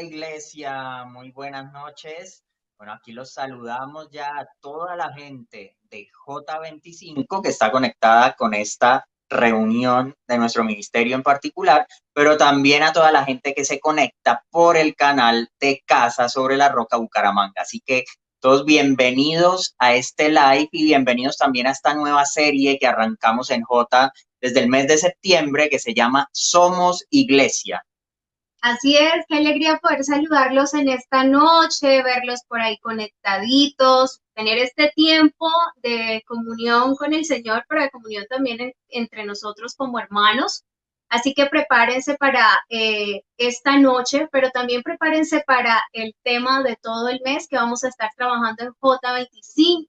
Iglesia, muy buenas noches. Bueno, aquí los saludamos ya a toda la gente de J25 que está conectada con esta reunión de nuestro ministerio en particular, pero también a toda la gente que se conecta por el canal de Casa sobre la Roca Bucaramanga. Así que todos bienvenidos a este live y bienvenidos también a esta nueva serie que arrancamos en J desde el mes de septiembre que se llama Somos Iglesia. Así es, qué alegría poder saludarlos en esta noche, verlos por ahí conectaditos, tener este tiempo de comunión con el Señor, pero de comunión también entre nosotros como hermanos. Así que prepárense para esta noche, pero también prepárense para el tema de todo el mes que vamos a estar trabajando en J25,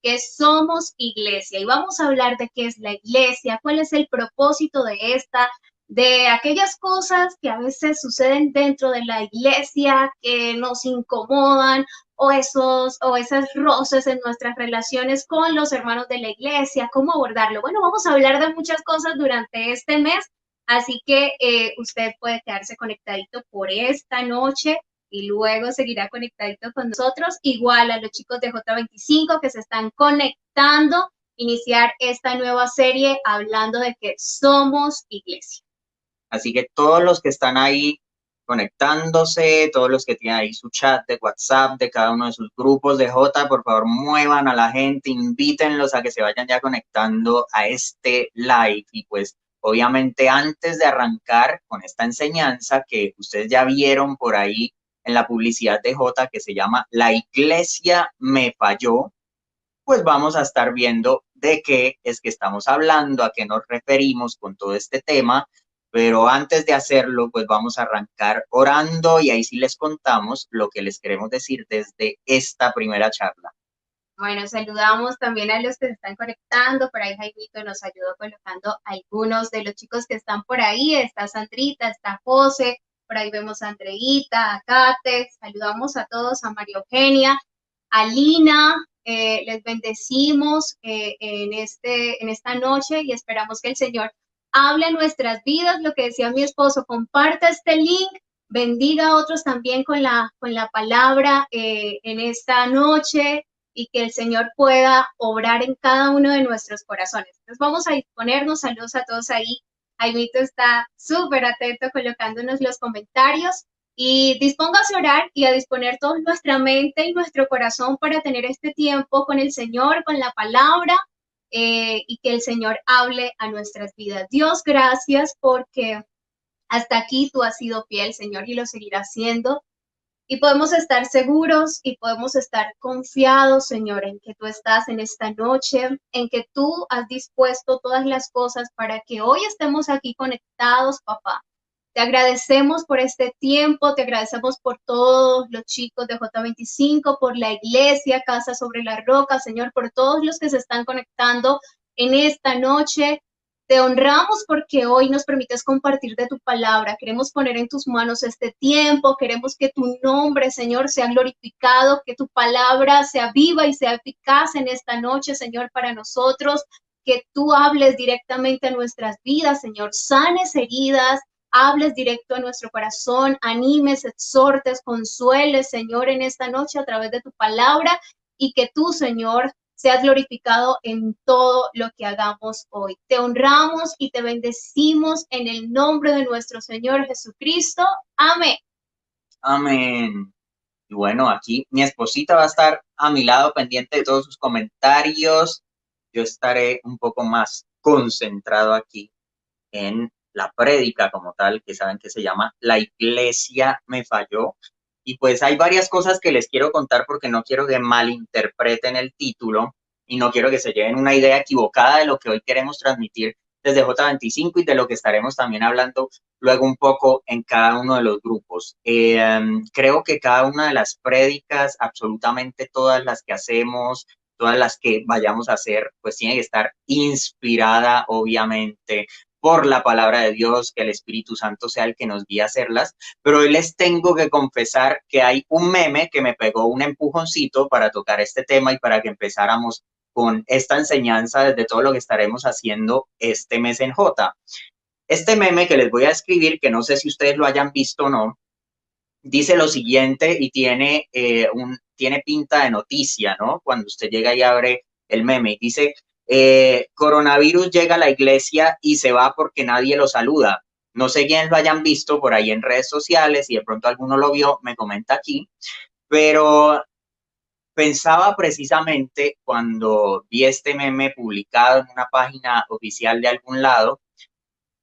que somos iglesia. Y vamos a hablar de qué es la iglesia, cuál es el propósito de esta, de aquellas cosas que a veces suceden dentro de la iglesia que nos incomodan o esas roces en nuestras relaciones con los hermanos de la iglesia, cómo abordarlo. Bueno, vamos a hablar de muchas cosas durante este mes, así que usted puede quedarse conectadito por esta noche y luego seguirá conectadito con nosotros, igual a los chicos de J25 que se están conectando, iniciar esta nueva serie hablando de que somos iglesia. Así que todos los que están ahí conectándose, todos los que tienen ahí su chat de WhatsApp de cada uno de sus grupos de J, por favor muevan a la gente, invítenlos a que se vayan ya conectando a este live. Y pues obviamente antes de arrancar con esta enseñanza que ustedes ya vieron por ahí en la publicidad de J que se llama La Iglesia me falló, pues vamos a estar viendo de qué es que estamos hablando, a qué nos referimos con todo este tema, pero antes de hacerlo, pues vamos a arrancar orando y ahí sí les contamos lo que les queremos decir desde esta primera charla. Bueno, saludamos también a los que se están conectando. Por ahí Jaimito nos ayudó colocando algunos de los chicos que están por ahí. Está Sandrita, está José, por ahí vemos a Andreita, a Kate. Saludamos a todos, a María Eugenia, a Lina. Les bendecimos en esta noche y esperamos que el Señor hable en nuestras vidas. Lo que decía mi esposo, comparta este link, bendiga a otros también con la palabra en esta noche y que el Señor pueda obrar en cada uno de nuestros corazones. Entonces vamos a disponernos, saludos a todos ahí. Jaimito está súper atento colocándonos los comentarios y dispóngase a orar y a disponer toda nuestra mente y nuestro corazón para tener este tiempo con el Señor, con la palabra y que el Señor hable a nuestras vidas. Dios, gracias porque hasta aquí tú has sido fiel, Señor, y lo seguirás siendo. Y podemos estar seguros y podemos estar confiados, Señor, en que tú estás en esta noche, en que tú has dispuesto todas las cosas para que hoy estemos aquí conectados, papá. Te agradecemos por este tiempo, te agradecemos por todos los chicos de J25, por la iglesia, Casa sobre la Roca, Señor, por todos los que se están conectando en esta noche. Te honramos porque hoy nos permites compartir de tu palabra. Queremos poner en tus manos este tiempo. Queremos que tu nombre, Señor, sea glorificado, que tu palabra sea viva y sea eficaz en esta noche, Señor, para nosotros. Que tú hables directamente a nuestras vidas, Señor. Sanes heridas, hables directo a nuestro corazón, animes, exhortes, consueles, Señor, en esta noche a través de tu palabra y que tú, Señor, seas glorificado en todo lo que hagamos hoy. Te honramos y te bendecimos en el nombre de nuestro Señor Jesucristo. Amén. Amén. Y bueno, aquí mi esposita va a estar a mi lado pendiente de todos sus comentarios. Yo estaré un poco más concentrado aquí en la prédica como tal, que saben que se llama La Iglesia me falló. Y pues hay varias cosas que les quiero contar porque no quiero que malinterpreten el título y no quiero que se lleven una idea equivocada de lo que hoy queremos transmitir desde J25 y de lo que estaremos también hablando luego un poco en cada uno de los grupos. Creo que cada una de las prédicas, absolutamente todas las que hacemos, todas las que vayamos a hacer, pues tiene que estar inspirada, obviamente, por la palabra de Dios, que el Espíritu Santo sea el que nos guíe a hacerlas, pero hoy les tengo que confesar que hay un meme que me pegó un empujoncito para tocar este tema y para que empezáramos con esta enseñanza desde todo lo que estaremos haciendo este mes en J. Este meme que les voy a escribir, que no sé si ustedes lo hayan visto o no, dice lo siguiente y tiene pinta de noticia, ¿no? Cuando usted llega y abre el meme y dice, coronavirus llega a la iglesia y se va porque nadie lo saluda. No sé quiénes lo hayan visto por ahí en redes sociales y de pronto alguno lo vio, me comenta aquí, pero pensaba precisamente cuando vi este meme publicado en una página oficial de algún lado,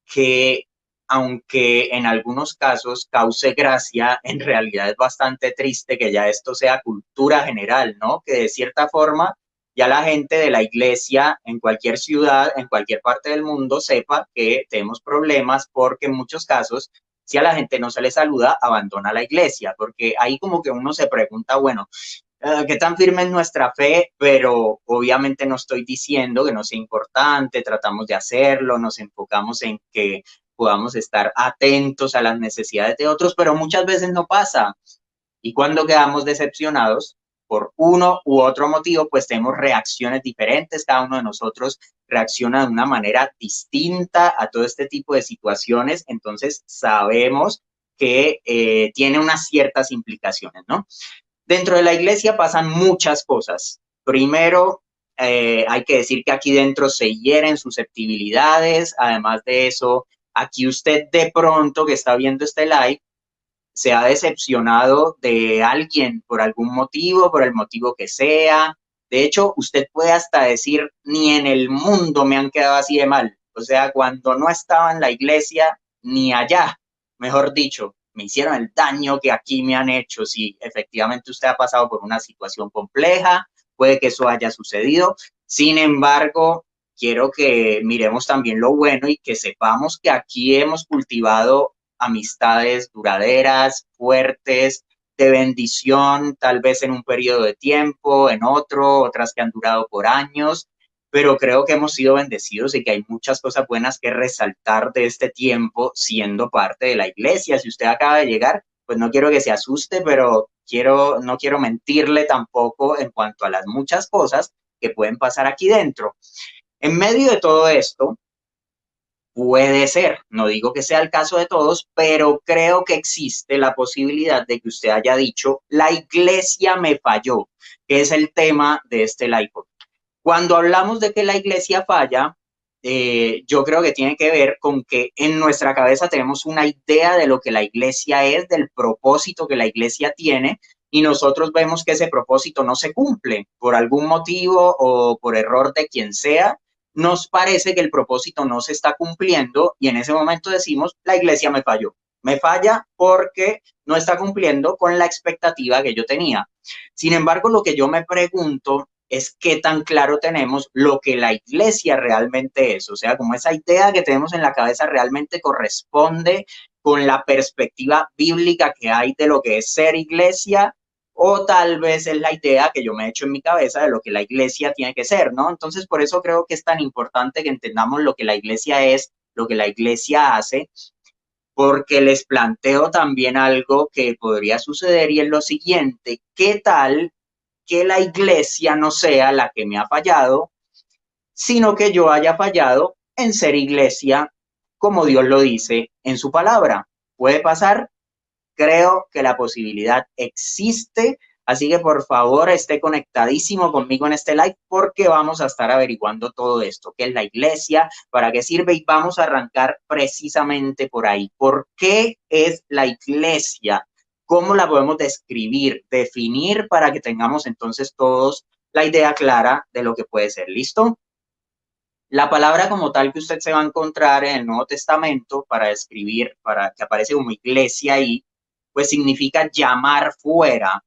que aunque en algunos casos cause gracia, en realidad es bastante triste que ya esto sea cultura general, ¿no? Que de cierta forma ya la gente de la iglesia en cualquier ciudad, en cualquier parte del mundo, sepa que tenemos problemas porque en muchos casos, si a la gente no se le saluda, abandona la iglesia, porque ahí como que uno se pregunta, bueno, qué tan firme es nuestra fe, pero obviamente no estoy diciendo que no sea importante, tratamos de hacerlo, nos enfocamos en que podamos estar atentos a las necesidades de otros, pero muchas veces no pasa. Y cuando quedamos decepcionados por uno u otro motivo, pues tenemos reacciones diferentes, cada uno de nosotros reacciona de una manera distinta a todo este tipo de situaciones, entonces sabemos que tiene unas ciertas implicaciones, ¿no? Dentro de la iglesia pasan muchas cosas. Primero, hay que decir que aquí dentro se hieren susceptibilidades. Además de eso, aquí usted de pronto que está viendo este live se ha decepcionado de alguien por algún motivo, por el motivo que sea. De hecho, usted puede hasta decir, ni en el mundo me han quedado así de mal. O sea, cuando no estaba en la iglesia, ni allá, mejor dicho, me hicieron el daño que aquí me han hecho. Si efectivamente usted ha pasado por una situación compleja, puede que eso haya sucedido. Sin embargo, quiero que miremos también lo bueno y que sepamos que aquí hemos cultivado amistades duraderas, fuertes, de bendición, tal vez en un periodo de tiempo, en otro, otras que han durado por años, pero creo que hemos sido bendecidos y que hay muchas cosas buenas que resaltar de este tiempo siendo parte de la iglesia. Si usted acaba de llegar, pues no quiero que se asuste, pero no quiero mentirle tampoco en cuanto a las muchas cosas que pueden pasar aquí dentro. En medio de todo esto, puede ser, no digo que sea el caso de todos, pero creo que existe la posibilidad de que usted haya dicho, la iglesia me falló, que es el tema de este live. Cuando hablamos de que la iglesia falla, yo creo que tiene que ver con que en nuestra cabeza tenemos una idea de lo que la iglesia es, del propósito que la iglesia tiene, y nosotros vemos que ese propósito no se cumple por algún motivo o por error de quien sea. Nos parece que el propósito no se está cumpliendo y en ese momento decimos, la iglesia me falló. Me falla porque no está cumpliendo con la expectativa que yo tenía. Sin embargo, lo que yo me pregunto es qué tan claro tenemos lo que la iglesia realmente es. O sea, como esa idea que tenemos en la cabeza realmente corresponde con la perspectiva bíblica que hay de lo que es ser iglesia, o tal vez es la idea que yo me he hecho en mi cabeza de lo que la iglesia tiene que ser, ¿no? Entonces, por eso creo que es tan importante que entendamos lo que la iglesia es, lo que la iglesia hace, porque les planteo también algo que podría suceder y es lo siguiente, ¿qué tal que la iglesia no sea la que me ha fallado, sino que yo haya fallado en ser iglesia como Dios lo dice en su palabra? ¿Puede pasar? Creo que la posibilidad existe, así que por favor esté conectadísimo conmigo en este live porque vamos a estar averiguando todo esto, qué es la iglesia, para qué sirve y vamos a arrancar precisamente por ahí. ¿Por qué es la iglesia? ¿Cómo la podemos describir, definir para que tengamos entonces todos la idea clara de lo que puede ser? ¿Listo? La palabra como tal que usted se va a encontrar en el Nuevo Testamento para describir, para que aparece como iglesia ahí, pues significa llamar fuera.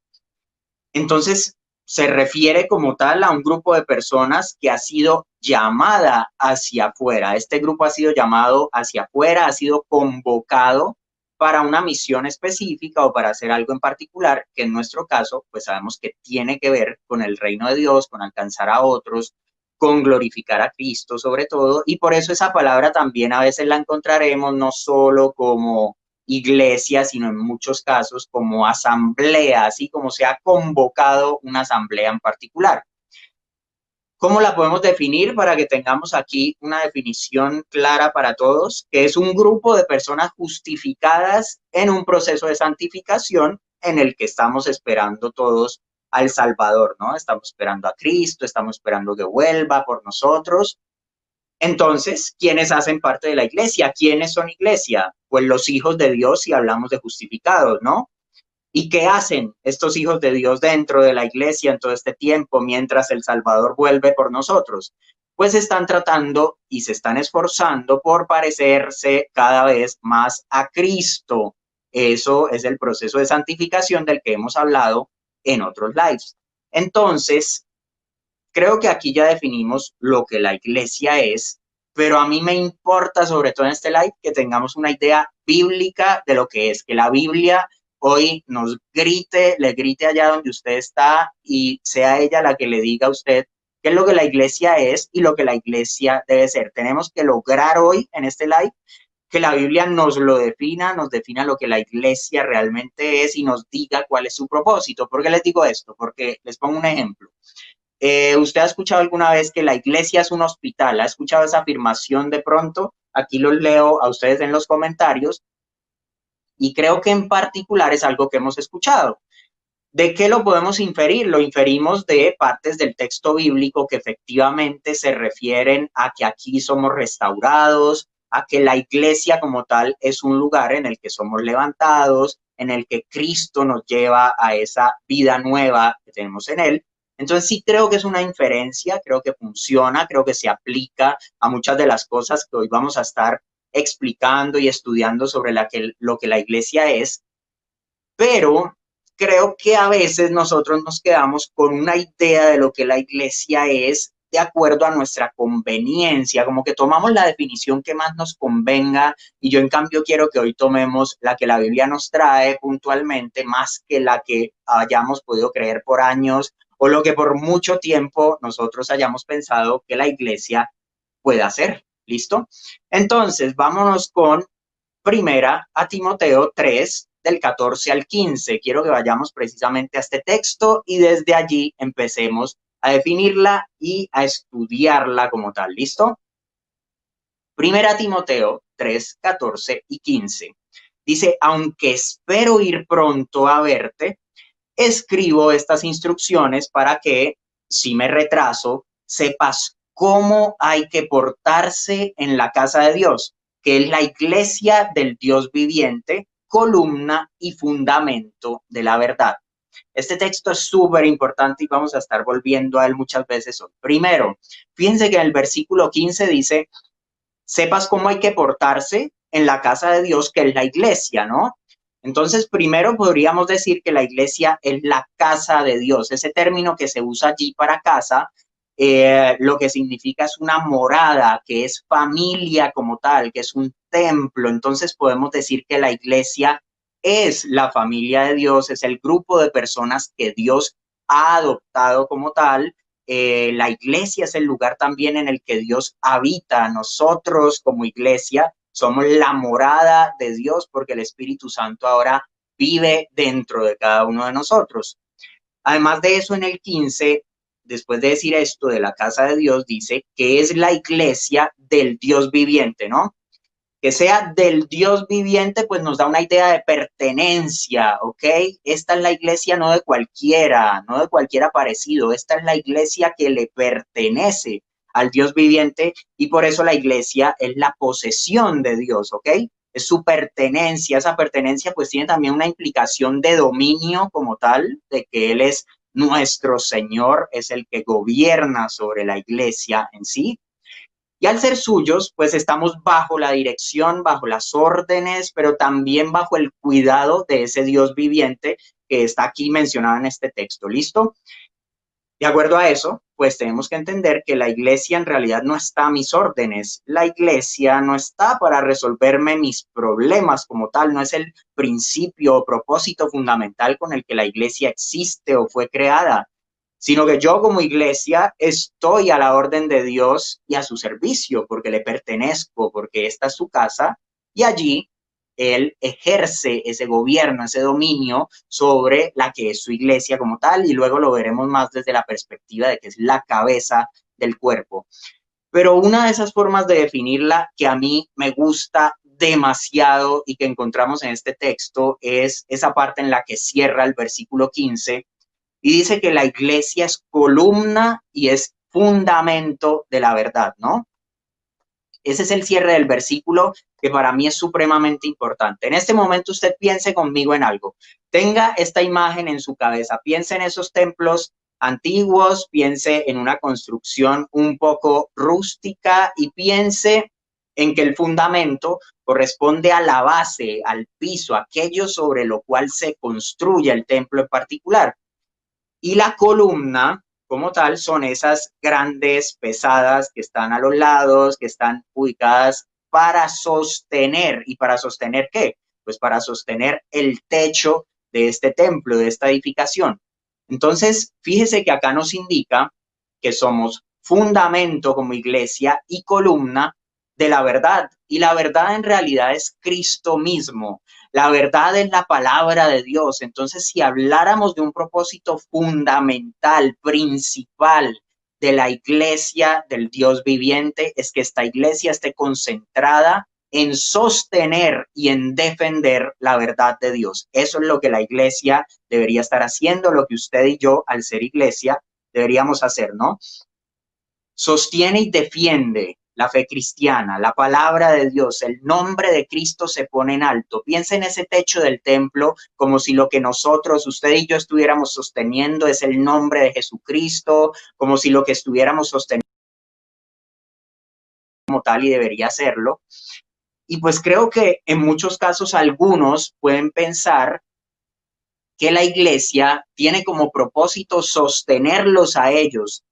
Entonces, se refiere como tal a un grupo de personas que ha sido llamada hacia afuera. Este grupo ha sido llamado hacia afuera, ha sido convocado para una misión específica o para hacer algo en particular, que en nuestro caso, pues sabemos que tiene que ver con el reino de Dios, con alcanzar a otros, con glorificar a Cristo sobre todo, y por eso esa palabra también a veces la encontraremos no solo como iglesia, sino en muchos casos como asamblea, así como se ha convocado una asamblea en particular. ¿Cómo la podemos definir para que tengamos aquí una definición clara para todos? Que es un grupo de personas justificadas en un proceso de santificación en el que estamos esperando todos al Salvador, ¿no? Estamos esperando a Cristo, estamos esperando que vuelva por nosotros. Entonces, ¿quiénes hacen parte de la iglesia? ¿Quiénes son iglesia? Pues los hijos de Dios si hablamos de justificados, ¿no? ¿Y qué hacen estos hijos de Dios dentro de la iglesia en todo este tiempo mientras el Salvador vuelve por nosotros? Pues están tratando y se están esforzando por parecerse cada vez más a Cristo. Eso es el proceso de santificación del que hemos hablado en otros lives. Entonces, creo que aquí ya definimos lo que la iglesia es, pero a mí me importa, sobre todo en este live, que tengamos una idea bíblica de lo que es, que la Biblia hoy nos grite, le grite allá donde usted está y sea ella la que le diga a usted qué es lo que la iglesia es y lo que la iglesia debe ser. Tenemos que lograr hoy en este live que la Biblia nos lo defina, nos defina lo que la iglesia realmente es y nos diga cuál es su propósito. ¿Por qué les digo esto? Porque les pongo un ejemplo. ¿Usted ha escuchado alguna vez que la iglesia es un hospital? ¿Ha escuchado esa afirmación de pronto? Aquí lo leo a ustedes en los comentarios y creo que en particular es algo que hemos escuchado. ¿De qué lo podemos inferir? Lo inferimos de partes del texto bíblico que efectivamente se refieren a que aquí somos restaurados, a que la iglesia como tal es un lugar en el que somos levantados, en el que Cristo nos lleva a esa vida nueva que tenemos en él. Entonces sí creo que es una inferencia, creo que funciona, creo que se aplica a muchas de las cosas que hoy vamos a estar explicando y estudiando sobre lo que la iglesia es, pero creo que a veces nosotros nos quedamos con una idea de lo que la iglesia es de acuerdo a nuestra conveniencia, como que tomamos la definición que más nos convenga y yo en cambio quiero que hoy tomemos la que la Biblia nos trae puntualmente más que la que hayamos podido creer por años o lo que por mucho tiempo nosotros hayamos pensado que la iglesia puede hacer. ¿Listo? Entonces, vámonos con primera a Timoteo 3, del 14 al 15. Quiero que vayamos precisamente a este texto y desde allí empecemos a definirla y a estudiarla como tal. ¿Listo? Primera Timoteo 3, 14 y 15. Dice, aunque espero ir pronto a verte, escribo estas instrucciones para que, si me retraso, sepas cómo hay que portarse en la casa de Dios, que es la iglesia del Dios viviente, columna y fundamento de la verdad. Este texto es súper importante y vamos a estar volviendo a él muchas veces hoy. Primero, fíjense que en el versículo 15 dice, sepas cómo hay que portarse en la casa de Dios, que es la iglesia, ¿no? Entonces, primero podríamos decir que la iglesia es la casa de Dios. Ese término que se usa allí para casa, lo que significa es una morada, que es familia como tal, que es un templo. Entonces, podemos decir que la iglesia es la familia de Dios, es el grupo de personas que Dios ha adoptado como tal. La iglesia es el lugar también en el que Dios habita. Nosotros como iglesia somos la morada de Dios porque el Espíritu Santo ahora vive dentro de cada uno de nosotros. Además de eso, en el 15, después de decir esto de la casa de Dios, dice que es la iglesia del Dios viviente, ¿no? Que sea del Dios viviente, pues nos da una idea de pertenencia, ¿ok? Esta es la iglesia no de cualquiera, no de cualquiera parecido, esta es la iglesia que le pertenece al Dios viviente y por eso la iglesia es la posesión de Dios, ¿ok? Es su pertenencia, esa pertenencia pues tiene también una implicación de dominio como tal, de que Él es nuestro Señor, es el que gobierna sobre la iglesia en sí. Y al ser suyos, pues estamos bajo la dirección, bajo las órdenes, pero también bajo el cuidado de ese Dios viviente que está aquí mencionado en este texto. ¿Listo? De acuerdo a eso, pues tenemos que entender que la iglesia en realidad no está a mis órdenes. La iglesia no está para resolverme mis problemas como tal, no es el principio o propósito fundamental con el que la iglesia existe o fue creada, sino que yo como iglesia estoy a la orden de Dios y a su servicio, porque le pertenezco, porque esta es su casa, y allí Él ejerce ese gobierno, ese dominio sobre la que es su iglesia como tal, y luego lo veremos más desde la perspectiva de que es la cabeza del cuerpo. Pero una de esas formas de definirla que a mí me gusta demasiado y que encontramos en este texto es esa parte en la que cierra el versículo 15 y dice que la iglesia es columna y es fundamento de la verdad, ¿no? Ese es el cierre del versículo que para mí es supremamente importante. En este momento usted piense conmigo en algo. Tenga esta imagen en su cabeza. Piense en esos templos antiguos, piense en una construcción un poco rústica y piense en que el fundamento corresponde a la base, al piso, aquello sobre lo cual se construye el templo en particular. Y la columna, como tal, son esas grandes, pesadas que están a los lados, que están ubicadas para sostener. ¿Y para sostener qué? Pues para sostener el techo de este templo, de esta edificación. Entonces, fíjese que acá nos indica que somos fundamento como iglesia y columna de la verdad. Y la verdad en realidad es Cristo mismo. La verdad es la palabra de Dios. Entonces, si habláramos de un propósito fundamental, principal de la iglesia del Dios viviente, es que esta iglesia esté concentrada en sostener y en defender la verdad de Dios. Eso es lo que la iglesia debería estar haciendo, lo que usted y yo, al ser iglesia, deberíamos hacer, ¿no? Sostiene y defiende la fe cristiana, la palabra de Dios, el nombre de Cristo se pone en alto. Piensa en ese techo del templo como si lo que nosotros, usted y yo, estuviéramos sosteniendo es el nombre de Jesucristo, como si lo que estuviéramos sosteniendo como tal y debería hacerlo. Y pues creo que en muchos casos algunos pueden pensar que la iglesia tiene como propósito sostenerlos a ellos,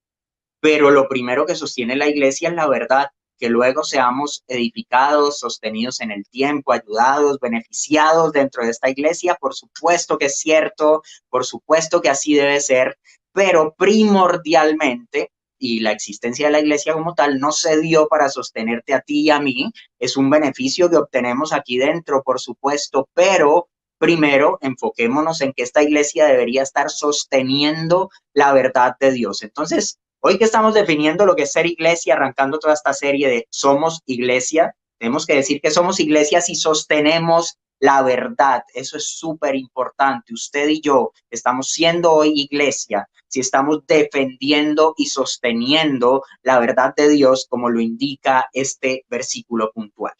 pero lo primero que sostiene la iglesia es la verdad, que luego seamos edificados, sostenidos en el tiempo, ayudados, beneficiados dentro de esta iglesia. Por supuesto que es cierto, por supuesto que así debe ser, pero primordialmente, y la existencia de la iglesia como tal no se dio para sostenerte a ti y a mí, es un beneficio que obtenemos aquí dentro, por supuesto, pero primero enfoquémonos en que esta iglesia debería estar sosteniendo la verdad de Dios. Entonces, hoy que estamos definiendo lo que es ser iglesia, arrancando toda esta serie de somos iglesia, tenemos que decir que somos iglesia si sostenemos la verdad. Eso es súper importante. Usted y yo estamos siendo hoy iglesia si estamos defendiendo y sosteniendo la verdad de Dios como lo indica este versículo puntual.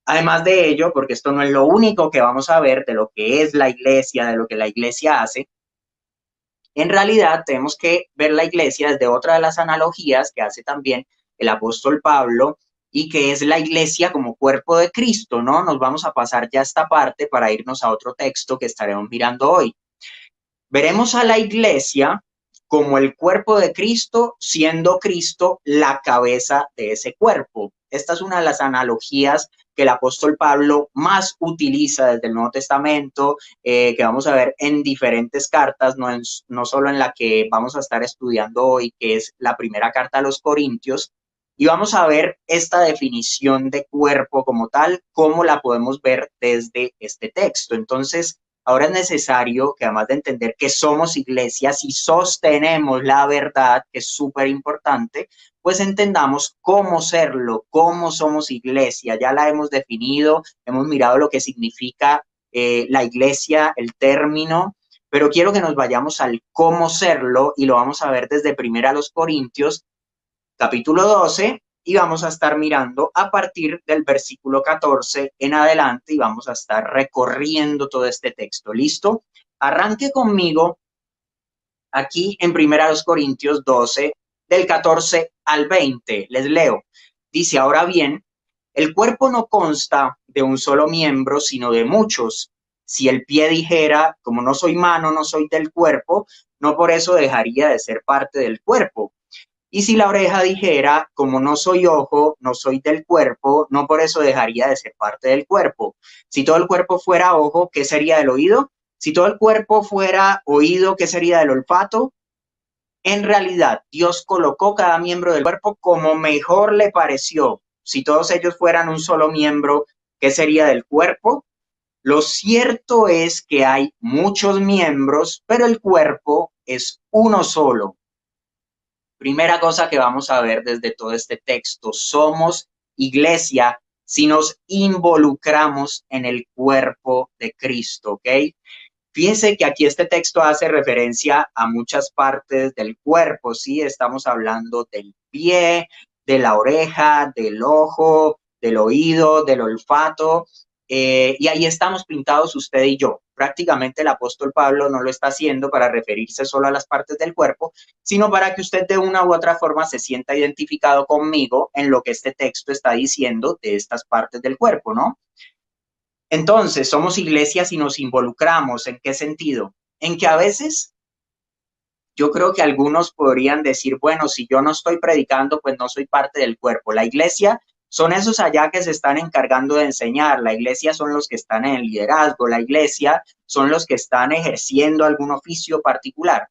Además de ello, porque esto no es lo único que vamos a ver de lo que es la iglesia, de lo que la iglesia hace, en realidad tenemos que ver la iglesia desde otra de las analogías que hace también el apóstol Pablo y que es la iglesia como cuerpo de Cristo, ¿no? Nos vamos a pasar ya esta parte para irnos a otro texto que estaremos mirando hoy. Veremos a la iglesia como el cuerpo de Cristo, siendo Cristo la cabeza de ese cuerpo. Esta es una de las analogías que el apóstol Pablo más utiliza desde el Nuevo Testamento, que vamos a ver en diferentes cartas, no solo en la que vamos a estar estudiando hoy, que es la primera carta a los Corintios, y vamos a ver esta definición de cuerpo como tal, cómo la podemos ver desde este texto. Entonces, ahora es necesario que además de entender que somos iglesias y sostenemos la verdad, que es súper importante, pues entendamos cómo serlo, cómo somos iglesia. Ya la hemos definido, hemos mirado lo que significa la iglesia, el término, pero quiero que nos vayamos al cómo serlo y lo vamos a ver desde Primera a los Corintios, capítulo 12, y vamos a estar mirando a partir del versículo 14 en adelante y vamos a estar recorriendo todo este texto. ¿Listo? Arranque conmigo aquí en 1 Corintios 12, del 14 al 20. Les leo. Dice, ahora bien, el cuerpo no consta de un solo miembro, sino de muchos. Si el pie dijera, como no soy mano, no soy del cuerpo, no por eso dejaría de ser parte del cuerpo. Y si la oreja dijera, como no soy ojo, no soy del cuerpo, no por eso dejaría de ser parte del cuerpo. Si todo el cuerpo fuera ojo, ¿qué sería del oído? Si todo el cuerpo fuera oído, ¿qué sería del olfato? En realidad, Dios colocó cada miembro del cuerpo como mejor le pareció. Si todos ellos fueran un solo miembro, ¿qué sería del cuerpo? Lo cierto es que hay muchos miembros, pero el cuerpo es uno solo. Primera cosa que vamos a ver desde todo este texto, somos iglesia si nos involucramos en el cuerpo de Cristo, ¿ok? Fíjense que aquí este texto hace referencia a muchas partes del cuerpo, ¿sí? Estamos hablando del pie, de la oreja, del ojo, del oído, del olfato, y ahí estamos pintados usted y yo. Prácticamente el apóstol Pablo no lo está haciendo para referirse solo a las partes del cuerpo, sino para que usted de una u otra forma se sienta identificado conmigo en lo que este texto está diciendo de estas partes del cuerpo, ¿no? Entonces, somos iglesias y nos involucramos. ¿En qué sentido? En que a veces yo creo que algunos podrían decir, bueno, si yo no estoy predicando, pues no soy parte del cuerpo. La iglesia son esos allá que se están encargando de enseñar. La iglesia son los que están en el liderazgo. La iglesia son los que están ejerciendo algún oficio particular.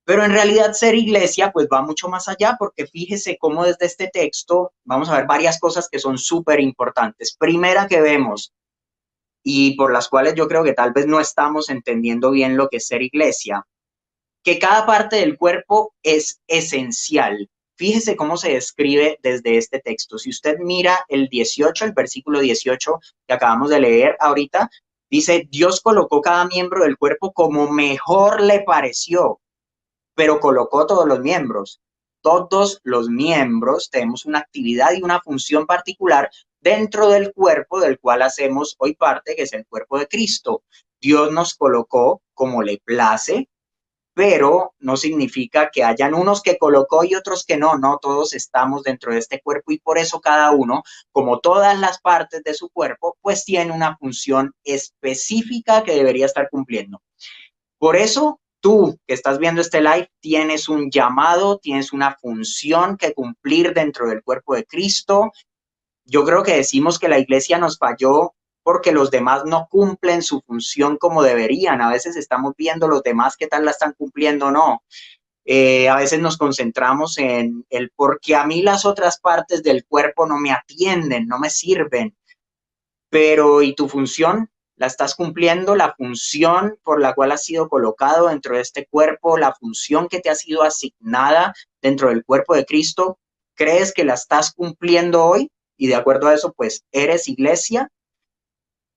Pero en realidad ser iglesia pues va mucho más allá porque fíjese cómo desde este texto vamos a ver varias cosas que son súper importantes. Primera que vemos y por las cuales yo creo que tal vez no estamos entendiendo bien lo que es ser iglesia, que cada parte del cuerpo es esencial. Fíjese cómo se describe desde este texto. Si usted mira el 18, el versículo 18 que acabamos de leer ahorita, dice, Dios colocó cada miembro del cuerpo como mejor le pareció, pero colocó todos los miembros. Todos los miembros tenemos una actividad y una función particular dentro del cuerpo del cual hacemos hoy parte, que es el cuerpo de Cristo. Dios nos colocó como le place, pero no significa que hayan unos que colocó y otros que no, no, todos estamos dentro de este cuerpo y por eso cada uno, como todas las partes de su cuerpo, pues tiene una función específica que debería estar cumpliendo. Por eso, tú que estás viendo este live, tienes un llamado, tienes una función que cumplir dentro del cuerpo de Cristo. Yo creo que decimos que la iglesia nos falló porque los demás no cumplen su función como deberían. A veces estamos viendo los demás qué tal la están cumpliendo o no. A veces nos concentramos en el por qué a mí las otras partes del cuerpo no me atienden, no me sirven. Pero ¿y tu función? ¿La estás cumpliendo? La función por la cual has sido colocado dentro de este cuerpo, la función que te ha sido asignada dentro del cuerpo de Cristo, ¿crees que la estás cumpliendo hoy? Y de acuerdo a eso, pues, ¿eres iglesia?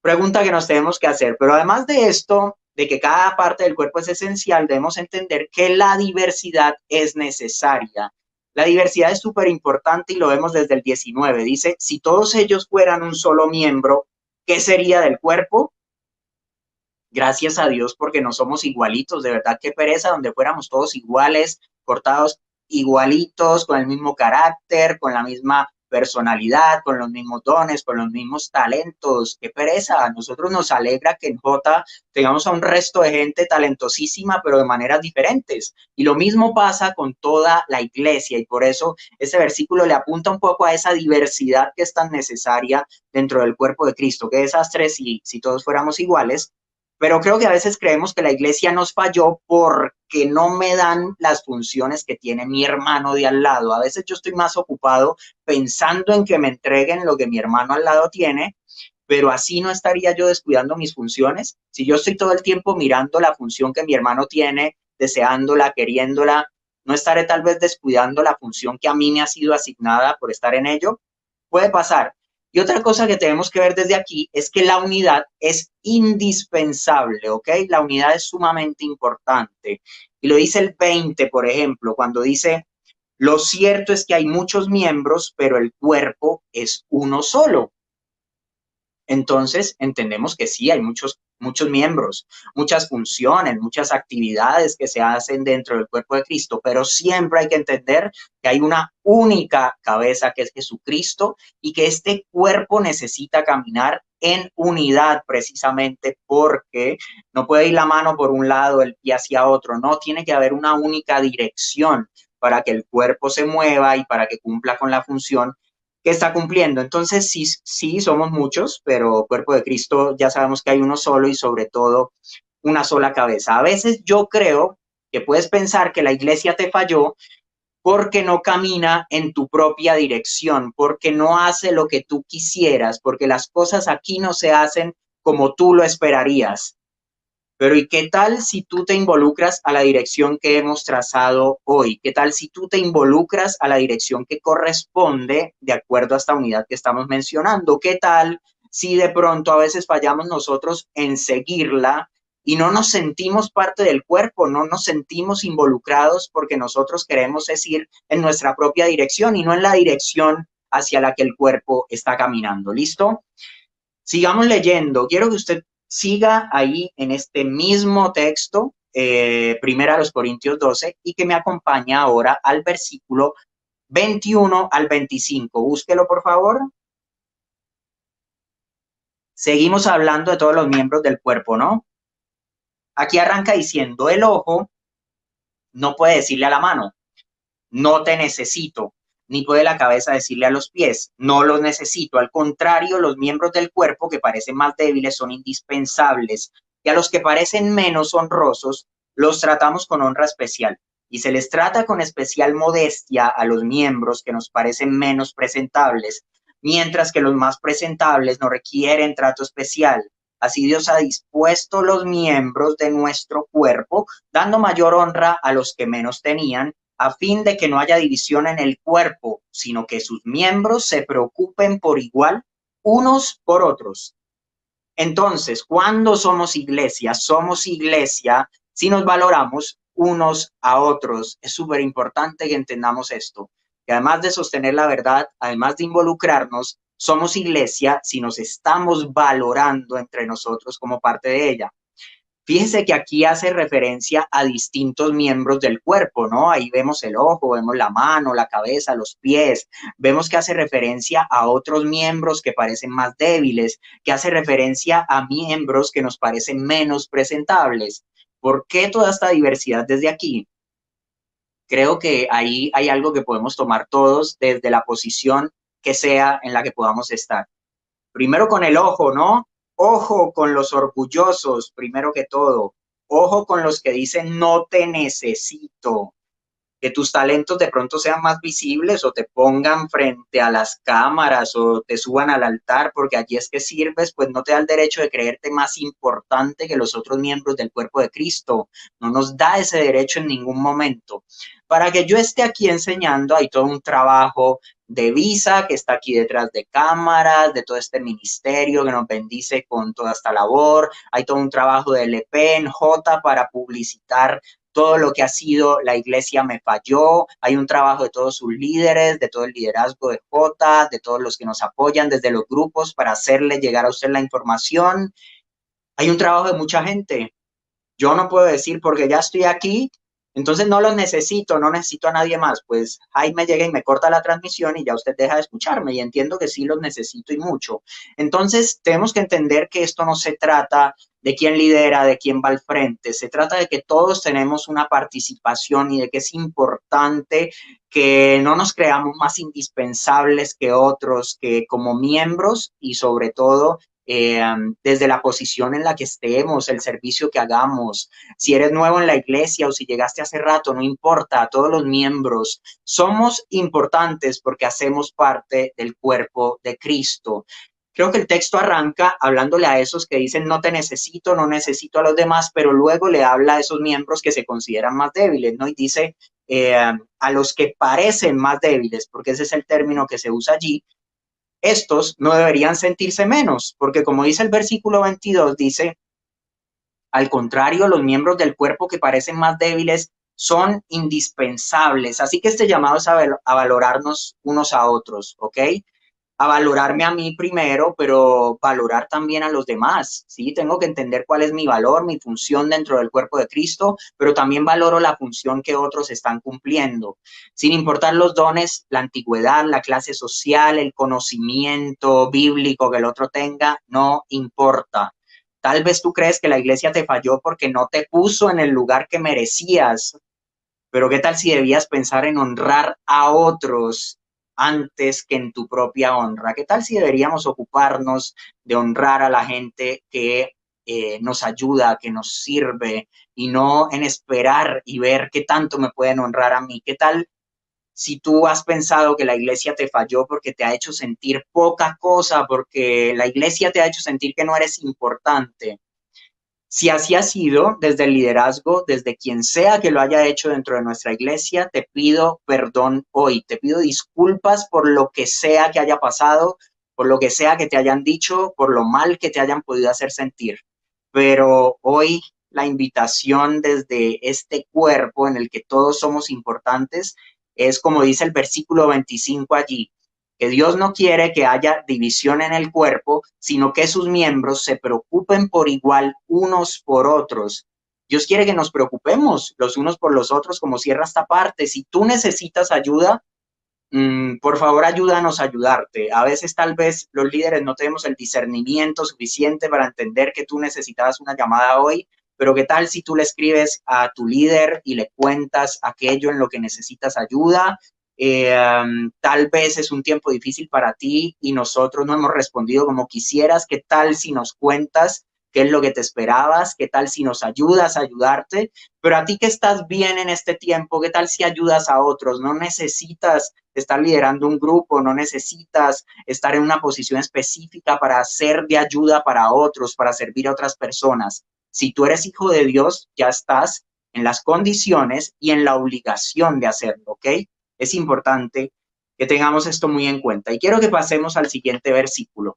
Pregunta que nos tenemos que hacer. Pero además de esto, de que cada parte del cuerpo es esencial, debemos entender que la diversidad es necesaria. La diversidad es súper importante y lo vemos desde el 19. Dice, si todos ellos fueran un solo miembro, ¿qué sería del cuerpo? Gracias a Dios porque no somos igualitos, de verdad qué pereza donde fuéramos todos iguales, cortados igualitos, con el mismo carácter, con la misma personalidad, con los mismos dones, con los mismos talentos, qué pereza. A nosotros nos alegra que en J tengamos a un resto de gente talentosísima, pero de maneras diferentes. Y lo mismo pasa con toda la iglesia y por eso ese versículo le apunta un poco a esa diversidad que es tan necesaria dentro del cuerpo de Cristo. Qué desastre si todos fuéramos iguales, pero creo que a veces creemos que la iglesia nos falló porque no me dan las funciones que tiene mi hermano de al lado. A veces yo estoy más ocupado pensando en que me entreguen lo que mi hermano al lado tiene, pero así no estaría yo descuidando mis funciones. Si yo estoy todo el tiempo mirando la función que mi hermano tiene, deseándola, queriéndola, no estaré tal vez descuidando la función que a mí me ha sido asignada por estar en ello. Puede pasar. Y otra cosa que tenemos que ver desde aquí es que la unidad es indispensable, ¿ok? La unidad es sumamente importante. Y lo dice el 20, por ejemplo, cuando dice, lo cierto es que hay muchos miembros, pero el cuerpo es uno solo. Entonces entendemos que sí, hay muchos miembros, muchas funciones, muchas actividades que se hacen dentro del cuerpo de Cristo, pero siempre hay que entender que hay una única cabeza que es Jesucristo y que este cuerpo necesita caminar en unidad precisamente porque no puede ir la mano por un lado, el pie hacia otro, no, tiene que haber una única dirección para que el cuerpo se mueva y para que cumpla con la función que está cumpliendo. Entonces, sí, sí, somos muchos, pero cuerpo de Cristo ya sabemos que hay uno solo y sobre todo una sola cabeza. A veces yo creo que puedes pensar que la iglesia te falló porque no camina en tu propia dirección, porque no hace lo que tú quisieras, porque las cosas aquí no se hacen como tú lo esperarías. Pero ¿y qué tal si tú te involucras a la dirección que hemos trazado hoy? ¿Qué tal si tú te involucras a la dirección que corresponde de acuerdo a esta unidad que estamos mencionando? ¿Qué tal si de pronto a veces fallamos nosotros en seguirla y no nos sentimos parte del cuerpo, no nos sentimos involucrados porque nosotros queremos es ir en nuestra propia dirección y no en la dirección hacia la que el cuerpo está caminando? ¿Listo? Sigamos leyendo. Quiero que usted siga ahí en este mismo texto, primero a los Corintios 12, y que me acompañe ahora al versículo 21 al 25. Búsquelo, por favor. Seguimos hablando de todos los miembros del cuerpo, ¿no? Aquí arranca diciendo, el ojo no puede decirle a la mano, no te necesito, ni puede la cabeza decirle a los pies, no los necesito. Al contrario, los miembros del cuerpo que parecen más débiles son indispensables y a los que parecen menos honrosos los tratamos con honra especial. Y se les trata con especial modestia a los miembros que nos parecen menos presentables, mientras que los más presentables no requieren trato especial. Así Dios ha dispuesto los miembros de nuestro cuerpo, dando mayor honra a los que menos tenían, a fin de que no haya división en el cuerpo, sino que sus miembros se preocupen por igual unos por otros. Entonces, cuando somos iglesia si nos valoramos unos a otros. Es súper importante que entendamos esto. Que además de sostener la verdad, además de involucrarnos, somos iglesia si nos estamos valorando entre nosotros como parte de ella. Fíjese que aquí hace referencia a distintos miembros del cuerpo, ¿no? Ahí vemos el ojo, vemos la mano, la cabeza, los pies. Vemos que hace referencia a otros miembros que parecen más débiles, que hace referencia a miembros que nos parecen menos presentables. ¿Por qué toda esta diversidad desde aquí? Creo que ahí hay algo que podemos tomar todos desde la posición que sea en la que podamos estar. Primero con el ojo, ¿no? Ojo con los orgullosos, primero que todo. Ojo con los que dicen no te necesito. Que tus talentos de pronto sean más visibles o te pongan frente a las cámaras o te suban al altar porque allí es que sirves, pues no te da el derecho de creerte más importante que los otros miembros del cuerpo de Cristo. No nos da ese derecho en ningún momento. Para que yo esté aquí enseñando, hay todo un trabajo de Visa que está aquí detrás de cámaras, de todo este ministerio que nos bendice con toda esta labor. Hay todo un trabajo de LP en J para publicitar todo lo que ha sido la iglesia me falló. Hay un trabajo de todos sus líderes, de todo el liderazgo de J, de todos los que nos apoyan desde los grupos para hacerle llegar a usted la información. Hay un trabajo de mucha gente. Yo no puedo decir porque ya estoy aquí, entonces no los necesito, no necesito a nadie más. Pues Jaime llega y me corta la transmisión y ya usted deja de escucharme y entiendo que sí los necesito y mucho. Entonces tenemos que entender que esto no se trata de quién lidera, de quién va al frente, se trata de que todos tenemos una participación y de que es importante que no nos creamos más indispensables que otros, que como miembros y sobre todo desde la posición en la que estemos, el servicio que hagamos, si eres nuevo en la iglesia o si llegaste hace rato, no importa, todos los miembros somos importantes porque hacemos parte del cuerpo de Cristo. Creo que el texto arranca hablándole a esos que dicen no te necesito, no necesito a los demás, pero luego le habla a esos miembros que se consideran más débiles, ¿no? Y dice a los que parecen más débiles, porque ese es el término que se usa allí, estos no deberían sentirse menos, porque como dice el versículo 22, dice, al contrario, los miembros del cuerpo que parecen más débiles son indispensables. Así que este llamado es a valorarnos unos a otros, ¿ok? A valorarme a mí primero, pero valorar también a los demás, ¿sí? Tengo que entender cuál es mi valor, mi función dentro del cuerpo de Cristo, pero también valoro la función que otros están cumpliendo, sin importar los dones, la antigüedad, la clase social, el conocimiento bíblico que el otro tenga, no importa. Tal vez tú crees que la iglesia te falló porque no te puso en el lugar que merecías, pero ¿qué tal si debías pensar en honrar a otros antes que en tu propia honra? ¿Qué tal si deberíamos ocuparnos de honrar a la gente que nos ayuda, que nos sirve, y no en esperar y ver qué tanto me pueden honrar a mí? ¿Qué tal si tú has pensado que la iglesia te falló porque te ha hecho sentir poca cosa, porque la iglesia te ha hecho sentir que no eres importante? Si así ha sido, desde el liderazgo, desde quien sea que lo haya hecho dentro de nuestra iglesia, te pido perdón hoy, te pido disculpas por lo que sea que haya pasado, por lo que sea que te hayan dicho, por lo mal que te hayan podido hacer sentir. Pero hoy la invitación desde este cuerpo en el que todos somos importantes es como dice el versículo 25 allí, que Dios no quiere que haya división en el cuerpo, sino que sus miembros se preocupen por igual unos por otros. Dios quiere que nos preocupemos los unos por los otros, como cierra esta parte. Si tú necesitas ayuda, por favor, ayúdanos a ayudarte. A veces tal vez los líderes no tenemos el discernimiento suficiente para entender que tú necesitabas una llamada hoy, pero ¿qué tal si tú le escribes a tu líder y le cuentas aquello en lo que necesitas ayuda? Tal vez es un tiempo difícil para ti y nosotros no hemos respondido como quisieras. ¿Qué tal si nos cuentas qué es lo que te esperabas? ¿Qué tal si nos ayudas a ayudarte? Pero a ti que estás bien en este tiempo, ¿qué tal si ayudas a otros? No necesitas estar liderando un grupo, no necesitas estar en una posición específica para ser de ayuda para otros, para servir a otras personas. Si tú eres hijo de Dios, ya estás en las condiciones y en la obligación de hacerlo, ¿ok? Es importante que tengamos esto muy en cuenta. Y quiero que pasemos al siguiente versículo.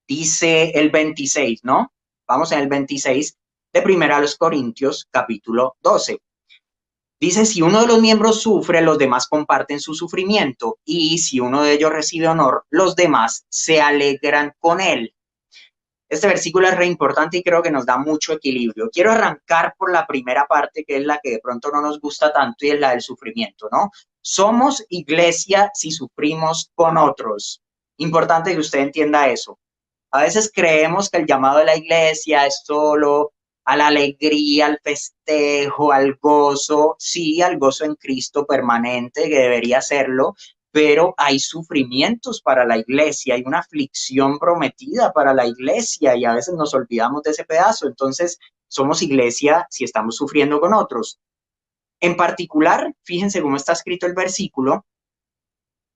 Dice el 26, ¿no? Vamos en el 26 de Primera a los Corintios, capítulo 12. Dice, si uno de los miembros sufre, los demás comparten su sufrimiento, y si uno de ellos recibe honor, los demás se alegran con él. Este versículo es re importante y creo que nos da mucho equilibrio. Quiero arrancar por la primera parte, que es la que de pronto no nos gusta tanto, y es la del sufrimiento, ¿no? Somos iglesia si sufrimos con otros. Importante que usted entienda eso. A veces creemos que el llamado de la iglesia es solo a la alegría, al festejo, al gozo, sí, al gozo en Cristo permanente, que debería serlo, pero hay sufrimientos para la iglesia, hay una aflicción prometida para la iglesia y a veces nos olvidamos de ese pedazo. Entonces, somos iglesia si estamos sufriendo con otros. En particular, fíjense cómo está escrito el versículo,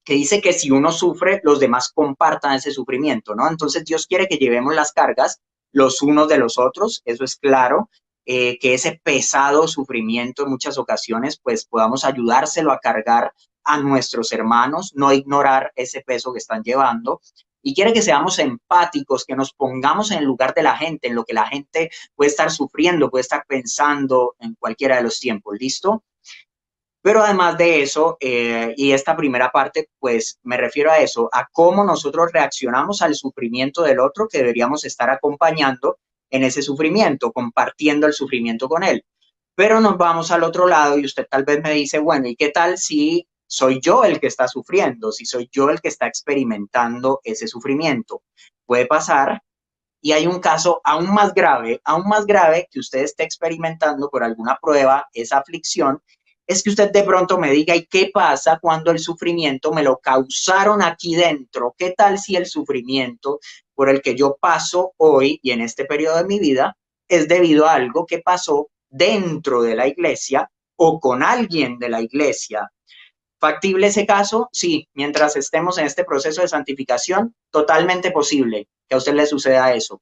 que dice que si uno sufre, los demás compartan ese sufrimiento, ¿no? Entonces Dios quiere que llevemos las cargas los unos de los otros, eso es claro, que ese pesado sufrimiento en muchas ocasiones, pues podamos ayudárselo a cargar a nuestros hermanos, no ignorar ese peso que están llevando. Y quiere que seamos empáticos, que nos pongamos en el lugar de la gente, en lo que la gente puede estar sufriendo, puede estar pensando en cualquiera de los tiempos, ¿listo? Pero además de eso, y esta primera parte, pues me refiero a eso, a cómo nosotros reaccionamos al sufrimiento del otro, que deberíamos estar acompañando en ese sufrimiento, compartiendo el sufrimiento con él. Pero nos vamos al otro lado y usted tal vez me dice, bueno, ¿y qué tal si soy yo el que está sufriendo, si soy yo el que está experimentando ese sufrimiento? Puede pasar y hay un caso aún más grave que usted esté experimentando por alguna prueba esa aflicción, es que usted de pronto me diga, ¿y qué pasa cuando el sufrimiento me lo causaron aquí dentro? ¿Qué tal si el sufrimiento por el que yo paso hoy y en este periodo de mi vida es debido a algo que pasó dentro de la iglesia o con alguien de la iglesia? ¿Factible ese caso? Sí, mientras estemos en este proceso de santificación, totalmente posible que a usted le suceda eso.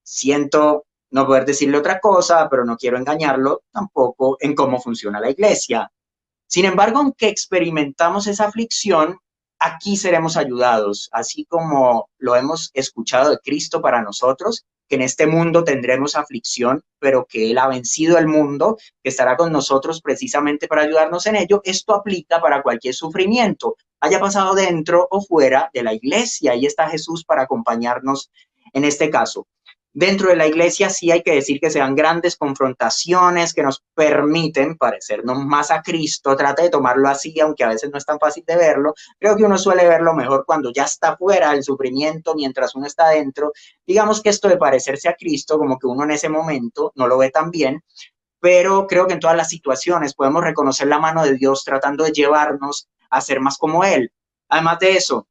Siento no poder decirle otra cosa, pero no quiero engañarlo tampoco en cómo funciona la iglesia. Sin embargo, aunque experimentamos esa aflicción, aquí seremos ayudados, así como lo hemos escuchado de Cristo para nosotros, que en este mundo tendremos aflicción, pero que Él ha vencido el mundo, que estará con nosotros precisamente para ayudarnos en ello. Esto aplica para cualquier sufrimiento, haya pasado dentro o fuera de la iglesia. Ahí está Jesús para acompañarnos en este caso. Dentro de la iglesia sí hay que decir que se dan grandes confrontaciones que nos permiten parecernos más a Cristo. Trate de tomarlo así, aunque a veces no es tan fácil de verlo. Creo que uno suele verlo mejor cuando ya está fuera del sufrimiento, mientras uno está dentro. Digamos que esto de parecerse a Cristo, como que uno en ese momento no lo ve tan bien, pero creo que en todas las situaciones podemos reconocer la mano de Dios tratando de llevarnos a ser más como Él. Además de eso,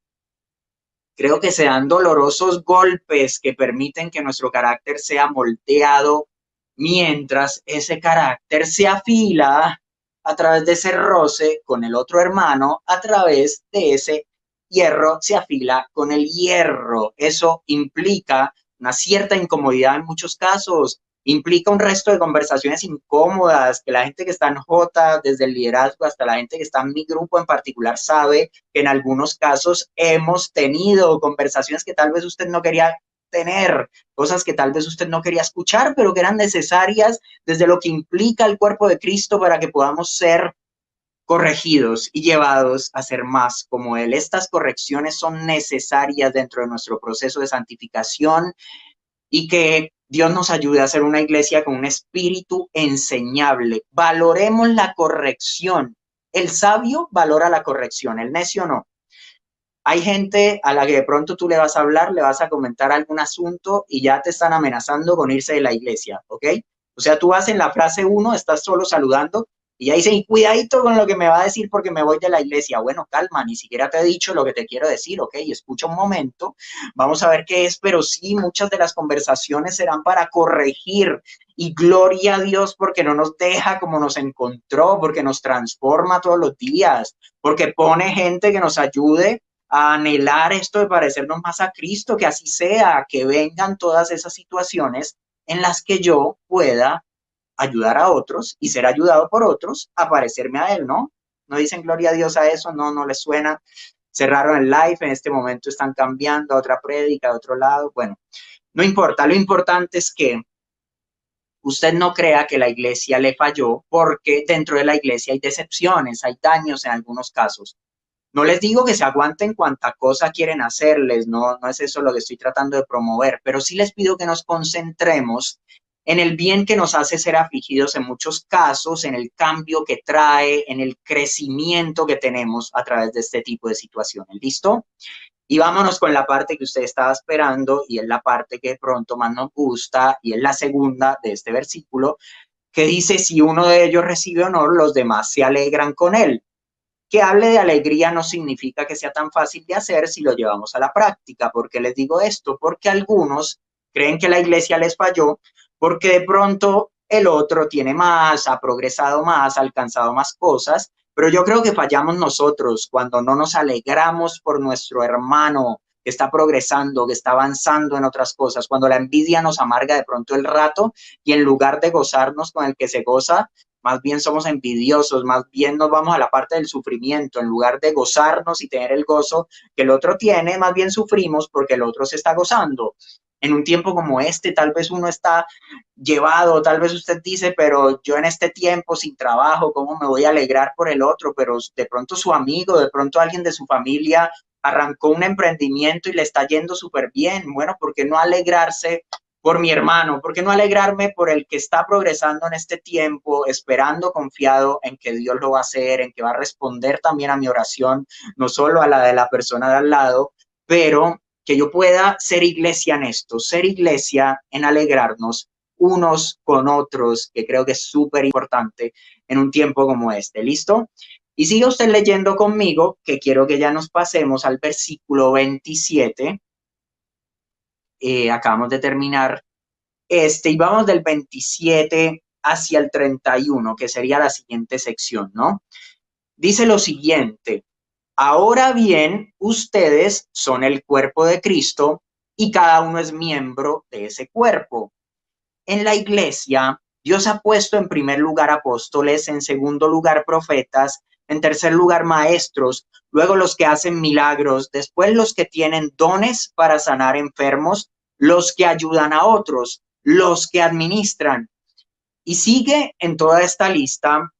creo que se dan dolorosos golpes que permiten que nuestro carácter sea moldeado mientras ese carácter se afila a través de ese roce con el otro hermano, a través de ese hierro se afila con el hierro. Eso implica una cierta incomodidad en muchos casos, implica un resto de conversaciones incómodas, que la gente que está en J, desde el liderazgo hasta la gente que está en mi grupo en particular, sabe que en algunos casos hemos tenido conversaciones que tal vez usted no quería tener, cosas que tal vez usted no quería escuchar, pero que eran necesarias desde lo que implica el cuerpo de Cristo para que podamos ser corregidos y llevados a ser más como Él. Estas correcciones son necesarias dentro de nuestro proceso de santificación y que Dios nos ayude a ser una iglesia con un espíritu enseñable. Valoremos la corrección. El sabio valora la corrección, el necio no. Hay gente a la que de pronto tú le vas a hablar, le vas a comentar algún asunto y ya te están amenazando con irse de la iglesia, ¿ok? O sea, tú vas en la frase 1, estás solo saludando y ya dicen, cuidadito con lo que me va a decir porque me voy de la iglesia. Bueno, calma, ni siquiera te he dicho lo que te quiero decir, ¿ok? Escucha un momento, vamos a ver qué es, pero sí, muchas de las conversaciones serán para corregir y gloria a Dios porque no nos deja como nos encontró, porque nos transforma todos los días, porque pone gente que nos ayude a anhelar esto de parecernos más a Cristo, que así sea, que vengan todas esas situaciones en las que yo pueda ayudar a otros y ser ayudado por otros a parecerme a Él, ¿no? ¿No dicen gloria a Dios a eso? No, no les suena. Cerraron el live, en este momento están cambiando a otra prédica, a otro lado. Bueno, no importa, lo importante es que usted no crea que la iglesia le falló porque dentro de la iglesia hay decepciones, hay daños en algunos casos. No les digo que se aguanten cuanta cosa quieren hacerles, no, no es eso lo que estoy tratando de promover, pero sí les pido que nos concentremos en el bien que nos hace ser afligidos en muchos casos, en el cambio que trae, en el crecimiento que tenemos a través de este tipo de situaciones. ¿Listo? Y vámonos con la parte que usted estaba esperando y es la parte que de pronto más nos gusta y es la segunda de este versículo que dice, si uno de ellos recibe honor, los demás se alegran con él. Que hable de alegría no significa que sea tan fácil de hacer si lo llevamos a la práctica. ¿Por qué les digo esto? Porque algunos creen que la iglesia les falló porque de pronto el otro tiene más, ha progresado más, ha alcanzado más cosas, pero yo creo que fallamos nosotros cuando no nos alegramos por nuestro hermano que está progresando, que está avanzando en otras cosas, cuando la envidia nos amarga de pronto el rato y en lugar de gozarnos con el que se goza, más bien somos envidiosos, más bien nos vamos a la parte del sufrimiento, en lugar de gozarnos y tener el gozo que el otro tiene, más bien sufrimos porque el otro se está gozando. En un tiempo como este, tal vez uno está llevado, tal vez usted dice, pero yo en este tiempo sin trabajo, ¿cómo me voy a alegrar por el otro? Pero de pronto su amigo, de pronto alguien de su familia arrancó un emprendimiento y le está yendo súper bien. Bueno, ¿por qué no alegrarse por mi hermano? ¿Por qué no alegrarme por el que está progresando en este tiempo, esperando, confiado en que Dios lo va a hacer, en que va a responder también a mi oración, no solo a la de la persona de al lado, pero que yo pueda ser iglesia en esto, ser iglesia en alegrarnos unos con otros, que creo que es súper importante en un tiempo como este. ¿Listo? Y siga usted leyendo conmigo, que quiero que ya nos pasemos al versículo 27. Acabamos de terminar y vamos del 27 hacia el 31, que sería la siguiente sección, ¿no? Dice lo siguiente: ahora bien, ustedes son el cuerpo de Cristo y cada uno es miembro de ese cuerpo. En la iglesia, Dios ha puesto en primer lugar apóstoles, en segundo lugar profetas, en tercer lugar maestros, luego los que hacen milagros, después los que tienen dones para sanar enfermos, los que ayudan a otros, los que administran. Y sigue en toda esta lista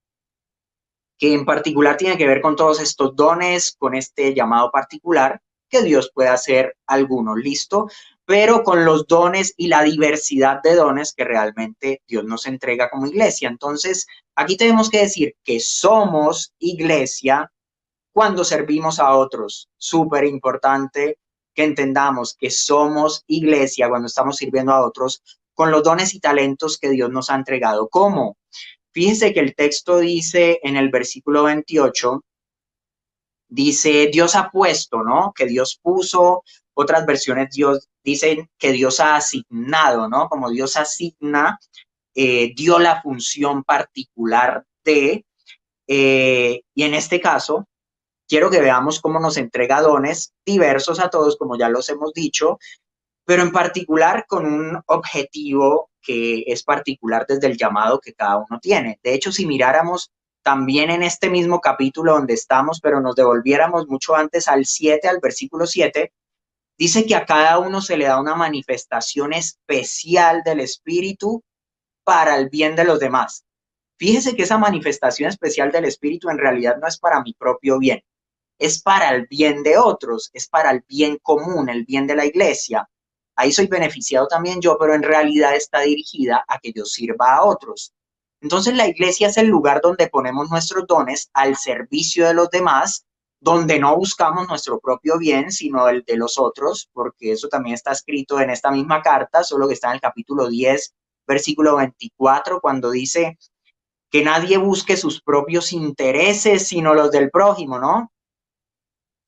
que en particular tiene que ver con todos estos dones, con este llamado particular que Dios puede hacer algunos, listo, pero con los dones y la diversidad de dones que realmente Dios nos entrega como iglesia. Entonces, aquí tenemos que decir que somos iglesia cuando servimos a otros. Súper importante que entendamos que somos iglesia cuando estamos sirviendo a otros con los dones y talentos que Dios nos ha entregado. ¿Cómo? Fíjense que el texto dice en el versículo 28, dice, Dios ha puesto, ¿no? Que Dios puso, otras versiones Dios dicen que Dios ha asignado, ¿no? Como Dios asigna, dio la función particular de, y en este caso, quiero que veamos cómo nos entrega dones diversos a todos, como ya los hemos dicho, pero en particular con un objetivo que es particular desde el llamado que cada uno tiene. De hecho, si miráramos también en este mismo capítulo donde estamos, pero nos devolviéramos mucho antes al 7, al versículo 7, dice que a cada uno se le da una manifestación especial del Espíritu para el bien de los demás. Fíjese que esa manifestación especial del Espíritu en realidad no es para mi propio bien, es para el bien de otros, es para el bien común, el bien de la iglesia. Ahí soy beneficiado también yo, pero en realidad está dirigida a que yo sirva a otros. Entonces la iglesia es el lugar donde ponemos nuestros dones al servicio de los demás, donde no buscamos nuestro propio bien, sino el de los otros, porque eso también está escrito en esta misma carta, solo que está en el capítulo 10, versículo 24, cuando dice que nadie busque sus propios intereses, sino los del prójimo, ¿no?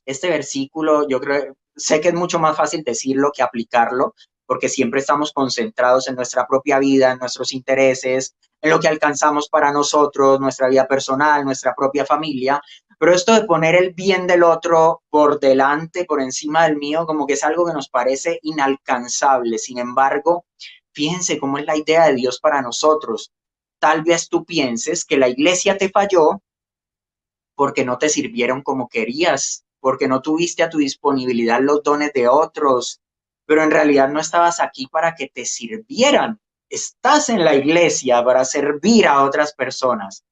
Este versículo, yo creo, sé que es mucho más fácil decirlo que aplicarlo, porque siempre estamos concentrados en nuestra propia vida, en nuestros intereses, en lo que alcanzamos para nosotros, nuestra vida personal, nuestra propia familia. Pero esto de poner el bien del otro por delante, por encima del mío, como que es algo que nos parece inalcanzable. Sin embargo, fíjense cómo es la idea de Dios para nosotros. Tal vez tú pienses que la iglesia te falló porque no te sirvieron como querías, porque no tuviste a tu disponibilidad los dones de otros, pero en realidad no estabas aquí para que te sirvieran. Estás en la iglesia para servir a otras personas.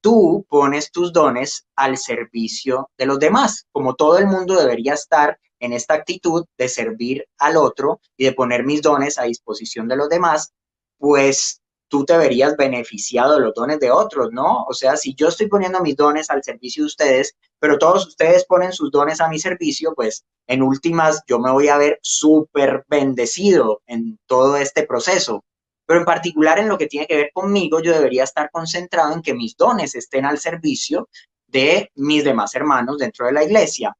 Tú pones tus dones al servicio de los demás, como todo el mundo debería estar en esta actitud de servir al otro y de poner mis dones a disposición de los demás, pues tú te verías beneficiado de los dones de otros, ¿no? O sea, si yo estoy poniendo mis dones al servicio de ustedes, pero todos ustedes ponen sus dones a mi servicio, pues en últimas yo me voy a ver súper bendecido en todo este proceso. Pero en particular en lo que tiene que ver conmigo, yo debería estar concentrado en que mis dones estén al servicio de mis demás hermanos dentro de la iglesia.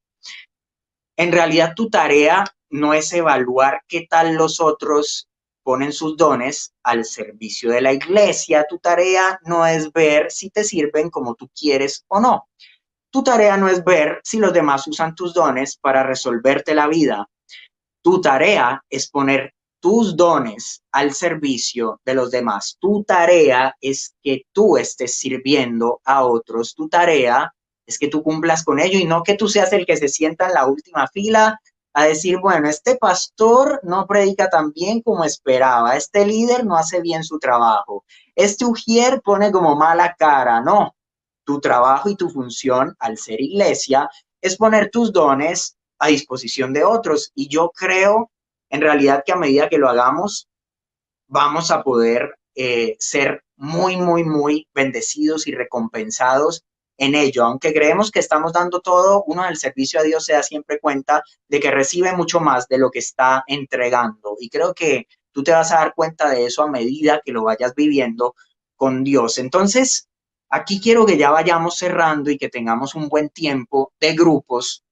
En realidad tu tarea no es evaluar qué tal los otros ponen sus dones al servicio de la iglesia. Tu tarea no es ver si te sirven como tú quieres o no. Tu tarea no es ver si los demás usan tus dones para resolverte la vida. Tu tarea es poner tus dones al servicio de los demás. Tu tarea es que tú estés sirviendo a otros. Tu tarea es que tú cumplas con ello y no que tú seas el que se sienta en la última fila a decir, bueno, este pastor no predica tan bien como esperaba, este líder no hace bien su trabajo, este ujier pone como mala cara. No, tu trabajo y tu función al ser iglesia es poner tus dones a disposición de otros. Y yo creo en realidad que a medida que lo hagamos, vamos a poder ser muy, muy, muy bendecidos y recompensados en ello. Aunque creemos que estamos dando todo, uno del servicio a Dios se da siempre cuenta de que recibe mucho más de lo que está entregando. Y creo que tú te vas a dar cuenta de eso a medida que lo vayas viviendo con Dios. Entonces, aquí quiero que ya vayamos cerrando y que tengamos un buen tiempo de grupos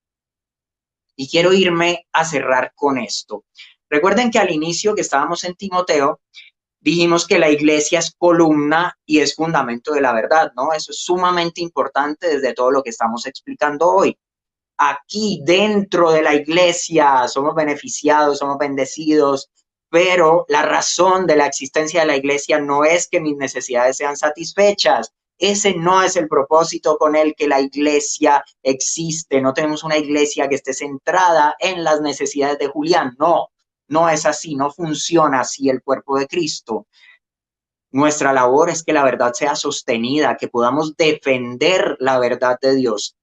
y quiero irme a cerrar con esto. Recuerden que al inicio que estábamos en Timoteo, dijimos que la iglesia es columna y es fundamento de la verdad, ¿no? Eso es sumamente importante desde todo lo que estamos explicando hoy. Aquí dentro de la iglesia somos beneficiados, somos bendecidos, pero la razón de la existencia de la iglesia no es que mis necesidades sean satisfechas. Ese no es el propósito con el que la iglesia existe. No tenemos una iglesia que esté centrada en las necesidades de Julián. No, no es así, no funciona así el cuerpo de Cristo. Nuestra labor es que la verdad sea sostenida, que podamos defender la verdad de Dios,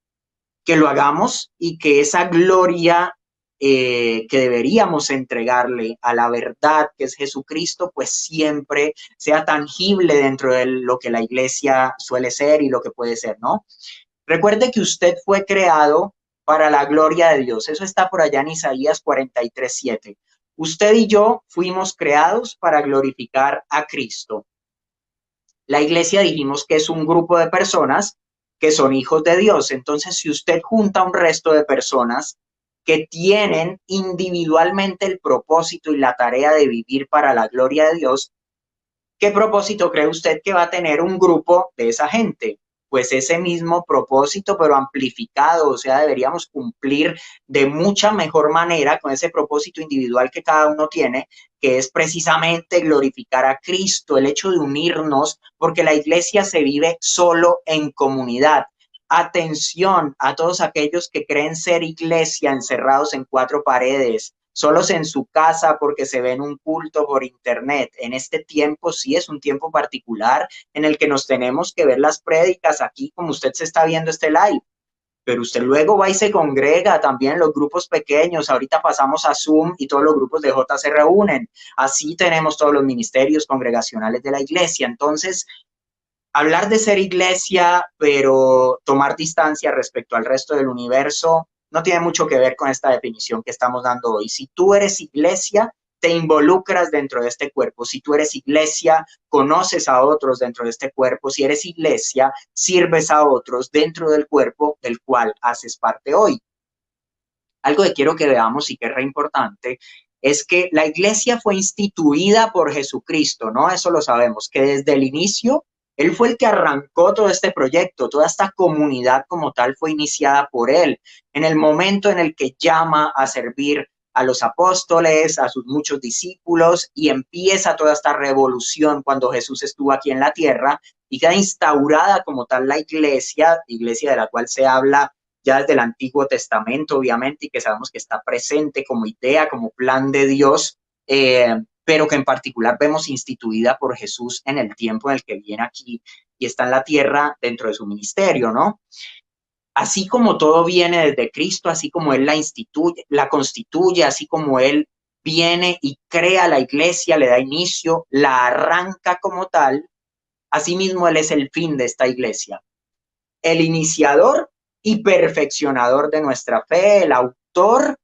que lo hagamos y que esa gloria que deberíamos entregarle a la verdad que es Jesucristo, pues siempre sea tangible dentro de lo que la iglesia suele ser y lo que puede ser, ¿no? Recuerde que usted fue creado para la gloria de Dios. Eso está por allá en Isaías 43:7. Usted y yo fuimos creados para glorificar a Cristo. La iglesia dijimos que es un grupo de personas que son hijos de Dios. Entonces, si usted junta un resto de personas que tienen individualmente el propósito y la tarea de vivir para la gloria de Dios, ¿qué propósito cree usted que va a tener un grupo de esa gente? pues ese mismo propósito, pero amplificado, o sea, deberíamos cumplir de mucha mejor manera con ese propósito individual que cada uno tiene, que es precisamente glorificar a Cristo, el hecho de unirnos, porque la iglesia se vive solo en comunidad. Atención a todos aquellos que creen ser iglesia encerrados en cuatro paredes, solos en su casa porque se ven un culto por internet. En este tiempo sí es un tiempo particular en el que nos tenemos que ver las prédicas aquí como usted se está viendo este live, pero usted luego va y se congrega también en los grupos pequeños. Ahorita pasamos a Zoom y todos los grupos de J se reúnen. Así tenemos todos los ministerios congregacionales de la iglesia. Entonces, hablar de ser iglesia, pero tomar distancia respecto al resto del universo, no tiene mucho que ver con esta definición que estamos dando hoy. Si tú eres iglesia, te involucras dentro de este cuerpo. Si tú eres iglesia, conoces a otros dentro de este cuerpo. Si eres iglesia, sirves a otros dentro del cuerpo del cual haces parte hoy. Algo que quiero que veamos y que es re importante es que la iglesia fue instituida por Jesucristo, ¿no? Eso lo sabemos, que desde el inicio él fue el que arrancó todo este proyecto, toda esta comunidad como tal fue iniciada por él. En el momento en el que llama a servir a los apóstoles, a sus muchos discípulos, y empieza toda esta revolución cuando Jesús estuvo aquí en la tierra y queda instaurada como tal la iglesia de la cual se habla ya desde el Antiguo Testamento, obviamente, y que sabemos que está presente como idea, como plan de Dios, pero que en particular vemos instituida por Jesús en el tiempo en el que viene aquí y está en la tierra dentro de su ministerio, ¿no? Así como todo viene desde Cristo, así como Él la instituye, la constituye, así como Él viene y crea la iglesia, le da inicio, la arranca como tal, asimismo Él es el fin de esta iglesia, el iniciador y perfeccionador de nuestra fe, el autor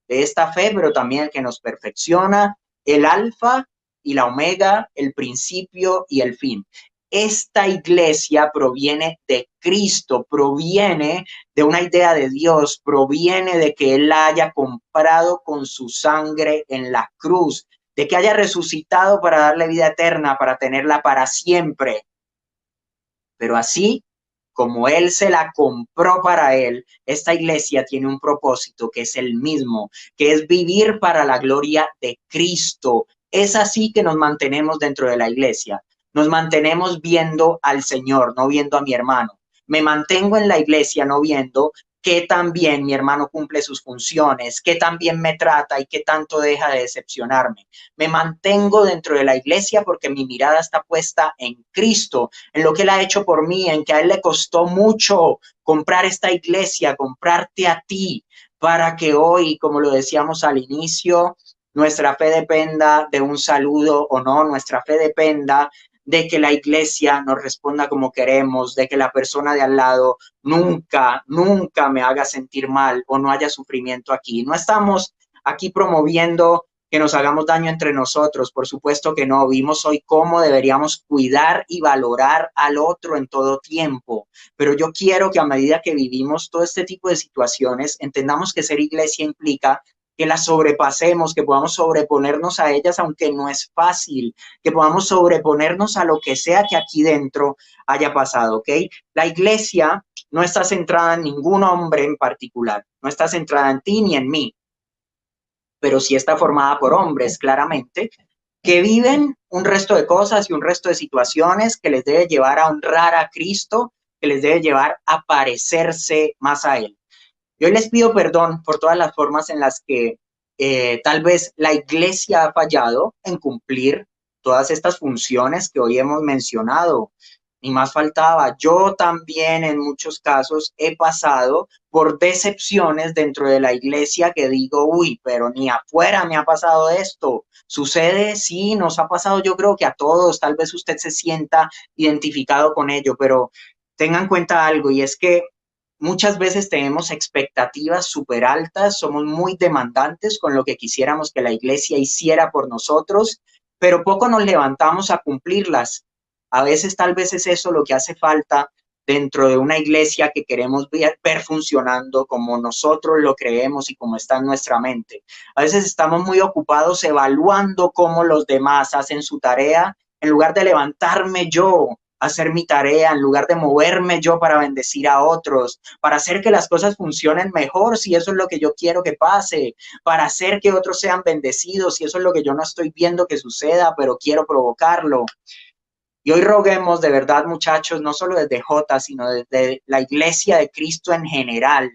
de esta fe, pero también el que nos perfecciona, el alfa y la omega, el principio y el fin. Esta iglesia proviene de Cristo, proviene de una idea de Dios, proviene de que Él la haya comprado con su sangre en la cruz, de que haya resucitado para darle vida eterna, para tenerla para siempre. Pero así como Él se la compró para Él, esta iglesia tiene un propósito que es el mismo, que es vivir para la gloria de Cristo. Es así que nos mantenemos dentro de la iglesia. Nos mantenemos viendo al Señor, no viendo a mi hermano. Me mantengo en la iglesia no viendo que también mi hermano cumple sus funciones, que también me trata y que tanto deja de decepcionarme. Me mantengo dentro de la iglesia porque mi mirada está puesta en Cristo, en lo que Él ha hecho por mí, en que a Él le costó mucho comprar esta iglesia, comprarte a ti, para que hoy, como lo decíamos al inicio, nuestra fe dependa de un saludo o no, nuestra fe dependa de que la iglesia nos responda como queremos, de que la persona de al lado nunca, nunca me haga sentir mal o no haya sufrimiento aquí. No estamos aquí promoviendo que nos hagamos daño entre nosotros, por supuesto que no. Vimos hoy cómo deberíamos cuidar y valorar al otro en todo tiempo, pero yo quiero que a medida que vivimos todo este tipo de situaciones, entendamos que ser iglesia implica que las sobrepasemos, que podamos sobreponernos a ellas, aunque no es fácil, que podamos sobreponernos a lo que sea que aquí dentro haya pasado, ¿ok? La iglesia no está centrada en ningún hombre en particular, no está centrada en ti ni en mí, pero sí está formada por hombres, claramente, que viven un resto de cosas y un resto de situaciones que les debe llevar a honrar a Cristo, que les debe llevar a parecerse más a Él. Yo les pido perdón por todas las formas en las que tal vez la iglesia ha fallado en cumplir todas estas funciones que hoy hemos mencionado. Ni más faltaba. Yo también en muchos casos he pasado por decepciones dentro de la iglesia que digo, uy, pero ni afuera me ha pasado esto. Sucede, sí, nos ha pasado, yo creo que a todos, tal vez usted se sienta identificado con ello, pero tengan en cuenta algo y es que muchas veces tenemos expectativas súper altas, somos muy demandantes con lo que quisiéramos que la iglesia hiciera por nosotros, pero poco nos levantamos a cumplirlas. A veces tal vez es eso lo que hace falta dentro de una iglesia que queremos ver funcionando como nosotros lo creemos y como está en nuestra mente. A veces estamos muy ocupados evaluando cómo los demás hacen su tarea en lugar de levantarme yo hacer mi tarea, en lugar de moverme yo para bendecir a otros, para hacer que las cosas funcionen mejor, si eso es lo que yo quiero que pase, para hacer que otros sean bendecidos, si eso es lo que yo no estoy viendo que suceda, pero quiero provocarlo. Y hoy roguemos de verdad, muchachos, no solo desde J, sino desde la iglesia de Cristo en general,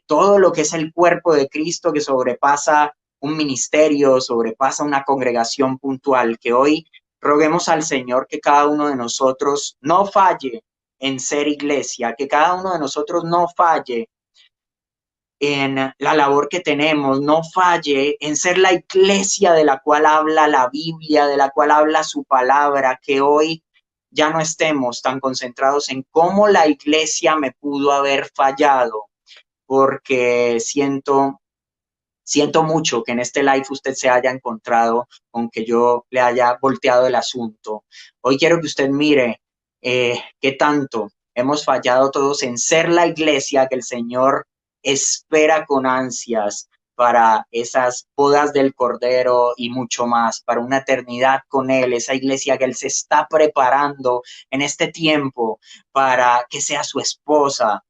todo lo que es el cuerpo de Cristo que sobrepasa un ministerio, sobrepasa una congregación puntual, que hoy roguemos al Señor que cada uno de nosotros no falle en ser iglesia, que cada uno de nosotros no falle en la labor que tenemos, no falle en ser la iglesia de la cual habla la Biblia, de la cual habla su palabra, que hoy ya no estemos tan concentrados en cómo la iglesia me pudo haber fallado, porque siento mucho que en este live usted se haya encontrado con que yo le haya volteado el asunto. Hoy quiero que usted mire qué tanto hemos fallado todos en ser la iglesia que el Señor espera con ansias para esas bodas del Cordero y mucho más, para una eternidad con Él, esa iglesia que Él se está preparando en este tiempo para que sea su esposa.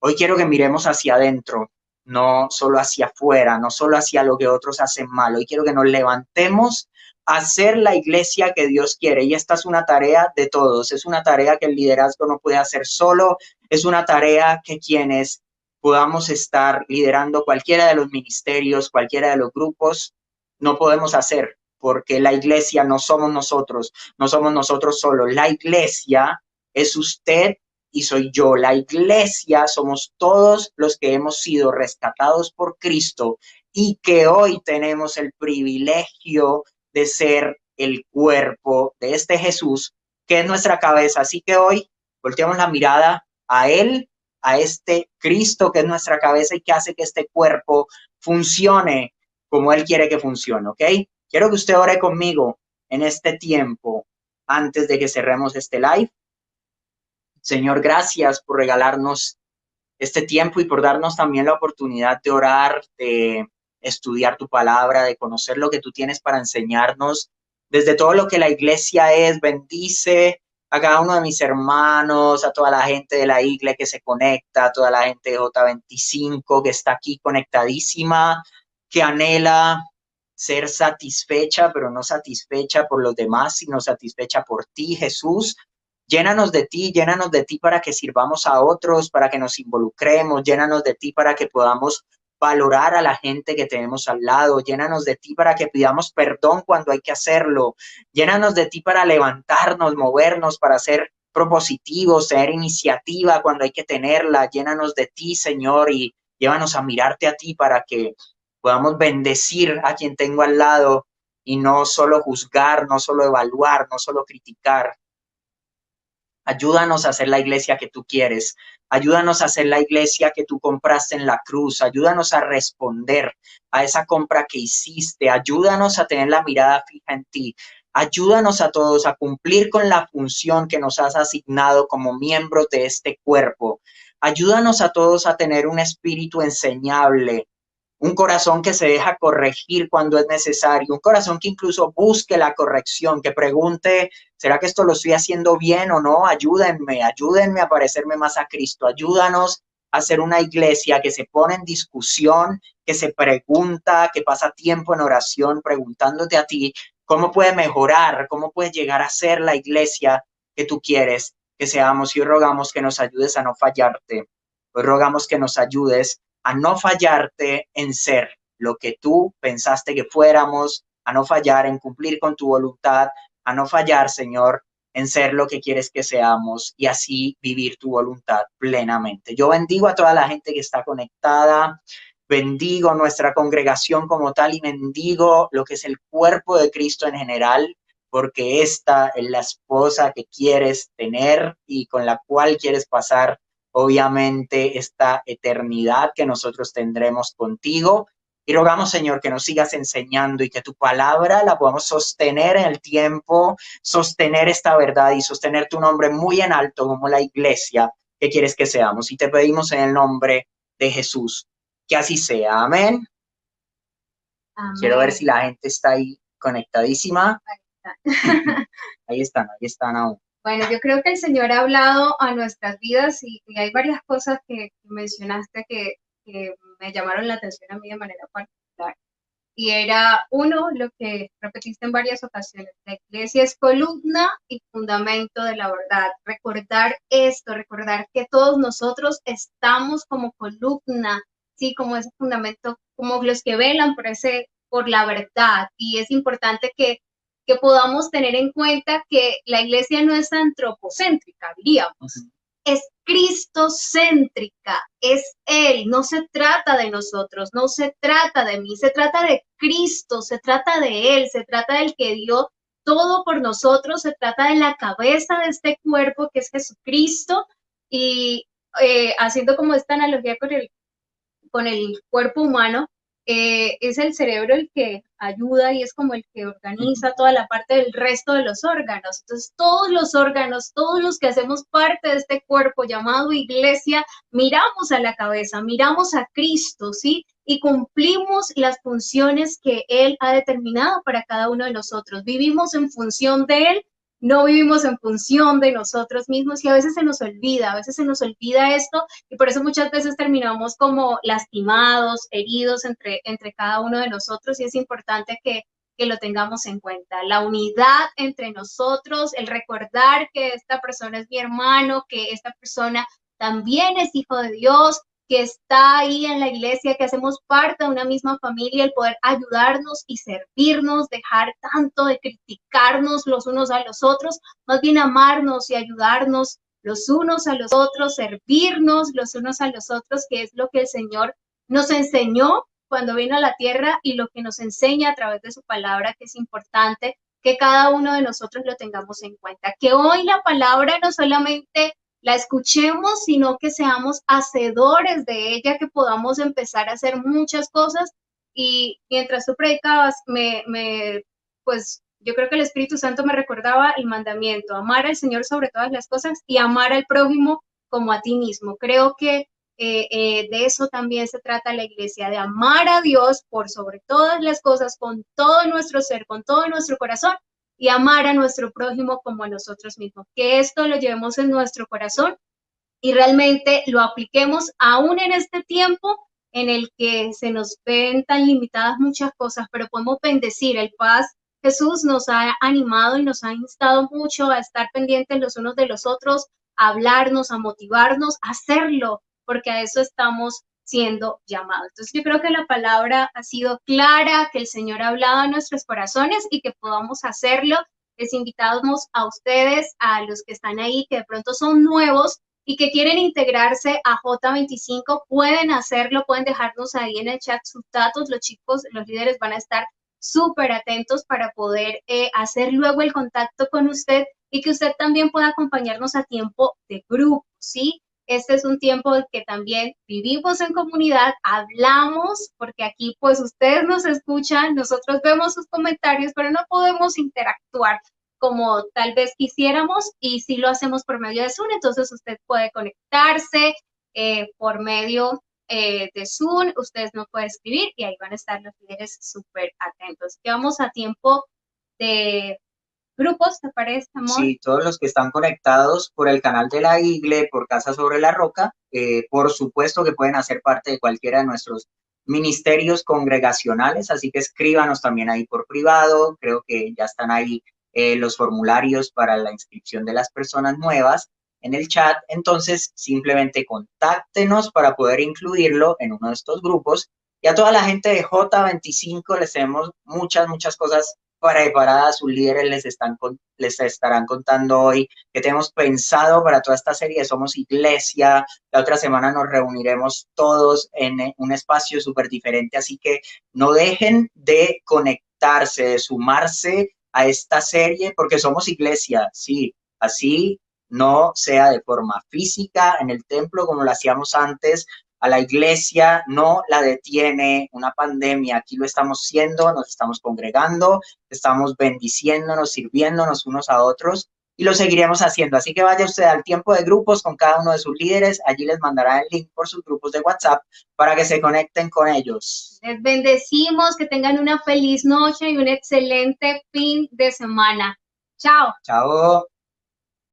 Hoy quiero que miremos hacia adentro, no solo hacia afuera, no solo hacia lo que otros hacen mal. Hoy quiero que nos levantemos a ser la iglesia que Dios quiere. Y esta es una tarea de todos. Es una tarea que el liderazgo no puede hacer solo. Es una tarea que quienes podamos estar liderando cualquiera de los ministerios, cualquiera de los grupos, no podemos hacer, porque la iglesia no somos nosotros, no somos nosotros solos. La iglesia es usted y soy yo. La iglesia somos todos los que hemos sido rescatados por Cristo y que hoy tenemos el privilegio de ser el cuerpo de este Jesús, que es nuestra cabeza. Así que hoy volteamos la mirada a Él, a este Cristo que es nuestra cabeza y que hace que este cuerpo funcione como Él quiere que funcione, ¿ok? Quiero que usted ore conmigo en este tiempo antes de que cerremos este live. Señor, gracias por regalarnos este tiempo y por darnos también la oportunidad de orar, de estudiar tu palabra, de conocer lo que tú tienes para enseñarnos. Desde todo lo que la iglesia es, bendice a cada uno de mis hermanos, a toda la gente de la iglesia que se conecta, a toda la gente de J25 que está aquí conectadísima, que anhela ser satisfecha, pero no satisfecha por los demás, sino satisfecha por ti, Jesús. Llénanos de ti para que sirvamos a otros, para que nos involucremos, llénanos de ti para que podamos valorar a la gente que tenemos al lado, llénanos de ti para que pidamos perdón cuando hay que hacerlo, llénanos de ti para levantarnos, movernos, para ser propositivos, tener iniciativa cuando hay que tenerla, llénanos de ti, Señor, y llévanos a mirarte a ti para que podamos bendecir a quien tengo al lado y no solo juzgar, no solo evaluar, no solo criticar. Ayúdanos a hacer la iglesia que tú quieres. Ayúdanos a hacer la iglesia que tú compraste en la cruz. Ayúdanos a responder a esa compra que hiciste. Ayúdanos a tener la mirada fija en ti. Ayúdanos a todos a cumplir con la función que nos has asignado como miembros de este cuerpo. Ayúdanos a todos a tener un espíritu enseñable, un corazón que se deja corregir cuando es necesario, un corazón que incluso busque la corrección, que pregunte, ¿será que esto lo estoy haciendo bien o no? Ayúdenme a parecerme más a Cristo, ayúdanos a ser una iglesia que se pone en discusión, que se pregunta, que pasa tiempo en oración preguntándote a ti, ¿cómo puede mejorar? ¿Cómo puedes llegar a ser la iglesia que tú quieres que seamos? Y hoy rogamos que nos ayudes a no fallarte, hoy rogamos que nos ayudes a no fallarte en ser lo que tú pensaste que fuéramos, a no fallar en cumplir con tu voluntad, a no fallar, Señor, en ser lo que quieres que seamos y así vivir tu voluntad plenamente. Yo bendigo a toda la gente que está conectada, bendigo nuestra congregación como tal y bendigo lo que es el cuerpo de Cristo en general, porque esta es la esposa que quieres tener y con la cual quieres pasar obviamente esta eternidad que nosotros tendremos contigo. Y rogamos, Señor, que nos sigas enseñando y que tu palabra la podamos sostener en el tiempo, sostener esta verdad y sostener tu nombre muy en alto como la iglesia que quieres que seamos. Y te pedimos en el nombre de Jesús, que así sea. Amén. Amén. Quiero ver si la gente está ahí conectadísima. Ahí está. Ahí están aún. Bueno, yo creo que el Señor ha hablado a nuestras vidas y hay varias cosas que mencionaste que me llamaron la atención a mí de manera particular. Y era uno, lo que repetiste en varias ocasiones, la iglesia es columna y fundamento de la verdad. Recordar esto, recordar que todos nosotros estamos como columna, sí, como ese fundamento, como los que velan por la verdad. Y es importante que podamos tener en cuenta que la iglesia no es antropocéntrica, diríamos. Es cristocéntrica, es Él, no se trata de nosotros, no se trata de mí, se trata de Cristo, se trata de Él, se trata del que dio todo por nosotros, se trata de la cabeza de este cuerpo que es Jesucristo y haciendo como esta analogía con el cuerpo humano, es el cerebro el que ayuda y es como el que organiza toda la parte del resto de los órganos. Entonces, todos los órganos, todos los que hacemos parte de este cuerpo llamado iglesia, miramos a la cabeza, miramos a Cristo, ¿sí? Y cumplimos las funciones que Él ha determinado para cada uno de nosotros. Vivimos en función de Él, no vivimos en función de nosotros mismos y a veces se nos olvida esto y por eso muchas veces terminamos como lastimados, heridos entre cada uno de nosotros y es importante que lo tengamos en cuenta. La unidad entre nosotros, el recordar que esta persona es mi hermano, que esta persona también es hijo de Dios, que está ahí en la iglesia, que hacemos parte de una misma familia, el poder ayudarnos y servirnos, dejar tanto de criticarnos los unos a los otros, más bien amarnos y ayudarnos los unos a los otros, servirnos los unos a los otros, que es lo que el Señor nos enseñó cuando vino a la tierra y lo que nos enseña a través de su palabra, que es importante que cada uno de nosotros lo tengamos en cuenta. Que hoy la palabra no solamente la escuchemos, sino que seamos hacedores de ella, que podamos empezar a hacer muchas cosas. Y mientras tú predicabas, pues yo creo que el Espíritu Santo me recordaba el mandamiento, amar al Señor sobre todas las cosas y amar al prójimo como a ti mismo. Creo que de eso también se trata la iglesia, de amar a Dios por sobre todas las cosas, con todo nuestro ser, con todo nuestro corazón y amar a nuestro prójimo como a nosotros mismos. Que esto lo llevemos en nuestro corazón y realmente lo apliquemos aún en este tiempo en el que se nos ven tan limitadas muchas cosas, pero podemos bendecir el paz. Jesús nos ha animado y nos ha instado mucho a estar pendientes los unos de los otros, a hablarnos, a motivarnos, a hacerlo, porque a eso estamos siendo llamados. Entonces yo creo que la palabra ha sido clara, que el Señor ha hablado a nuestros corazones y que podamos hacerlo. Les invitamos a ustedes, a los que están ahí, que de pronto son nuevos, y que quieren integrarse a J25, pueden hacerlo, pueden dejarnos ahí en el chat sus datos, los chicos, los líderes van a estar súper atentos para poder hacer luego el contacto con usted y que usted también pueda acompañarnos a tiempo de grupo, ¿sí? Este es un tiempo en que también vivimos en comunidad, hablamos, porque aquí pues ustedes nos escuchan, nosotros vemos sus comentarios, pero no podemos interactuar como tal vez quisiéramos y si lo hacemos por medio de Zoom, entonces usted puede conectarse por medio de Zoom, ustedes no pueden escribir y ahí van a estar los líderes súper atentos. Quedamos a tiempo de grupos, ¿te parece, amor? Sí, todos los que están conectados por el canal de la Igle, por Casa sobre la Roca, por supuesto que pueden hacer parte de cualquiera de nuestros ministerios congregacionales, así que escríbanos también ahí por privado, creo que ya están ahí los formularios para la inscripción de las personas nuevas en el chat, entonces simplemente contáctenos para poder incluirlo en uno de estos grupos y a toda la gente de J25 les tenemos muchas cosas preparadas, sus líderes les estarán contando hoy que tenemos pensado para toda esta serie de Somos Iglesia. La otra semana nos reuniremos todos en un espacio súper diferente, así que no dejen de conectarse, de sumarse a esta serie, porque somos iglesia, sí, así no sea de forma física en el templo como lo hacíamos antes, a la iglesia no la detiene una pandemia, aquí lo estamos siendo, nos estamos congregando, estamos bendiciéndonos, sirviéndonos unos a otros y lo seguiremos haciendo. Así que vaya usted al tiempo de grupos con cada uno de sus líderes, allí les mandará el link por sus grupos de WhatsApp para que se conecten con ellos. Les bendecimos, que tengan una feliz noche y un excelente fin de semana. Chao. Chao.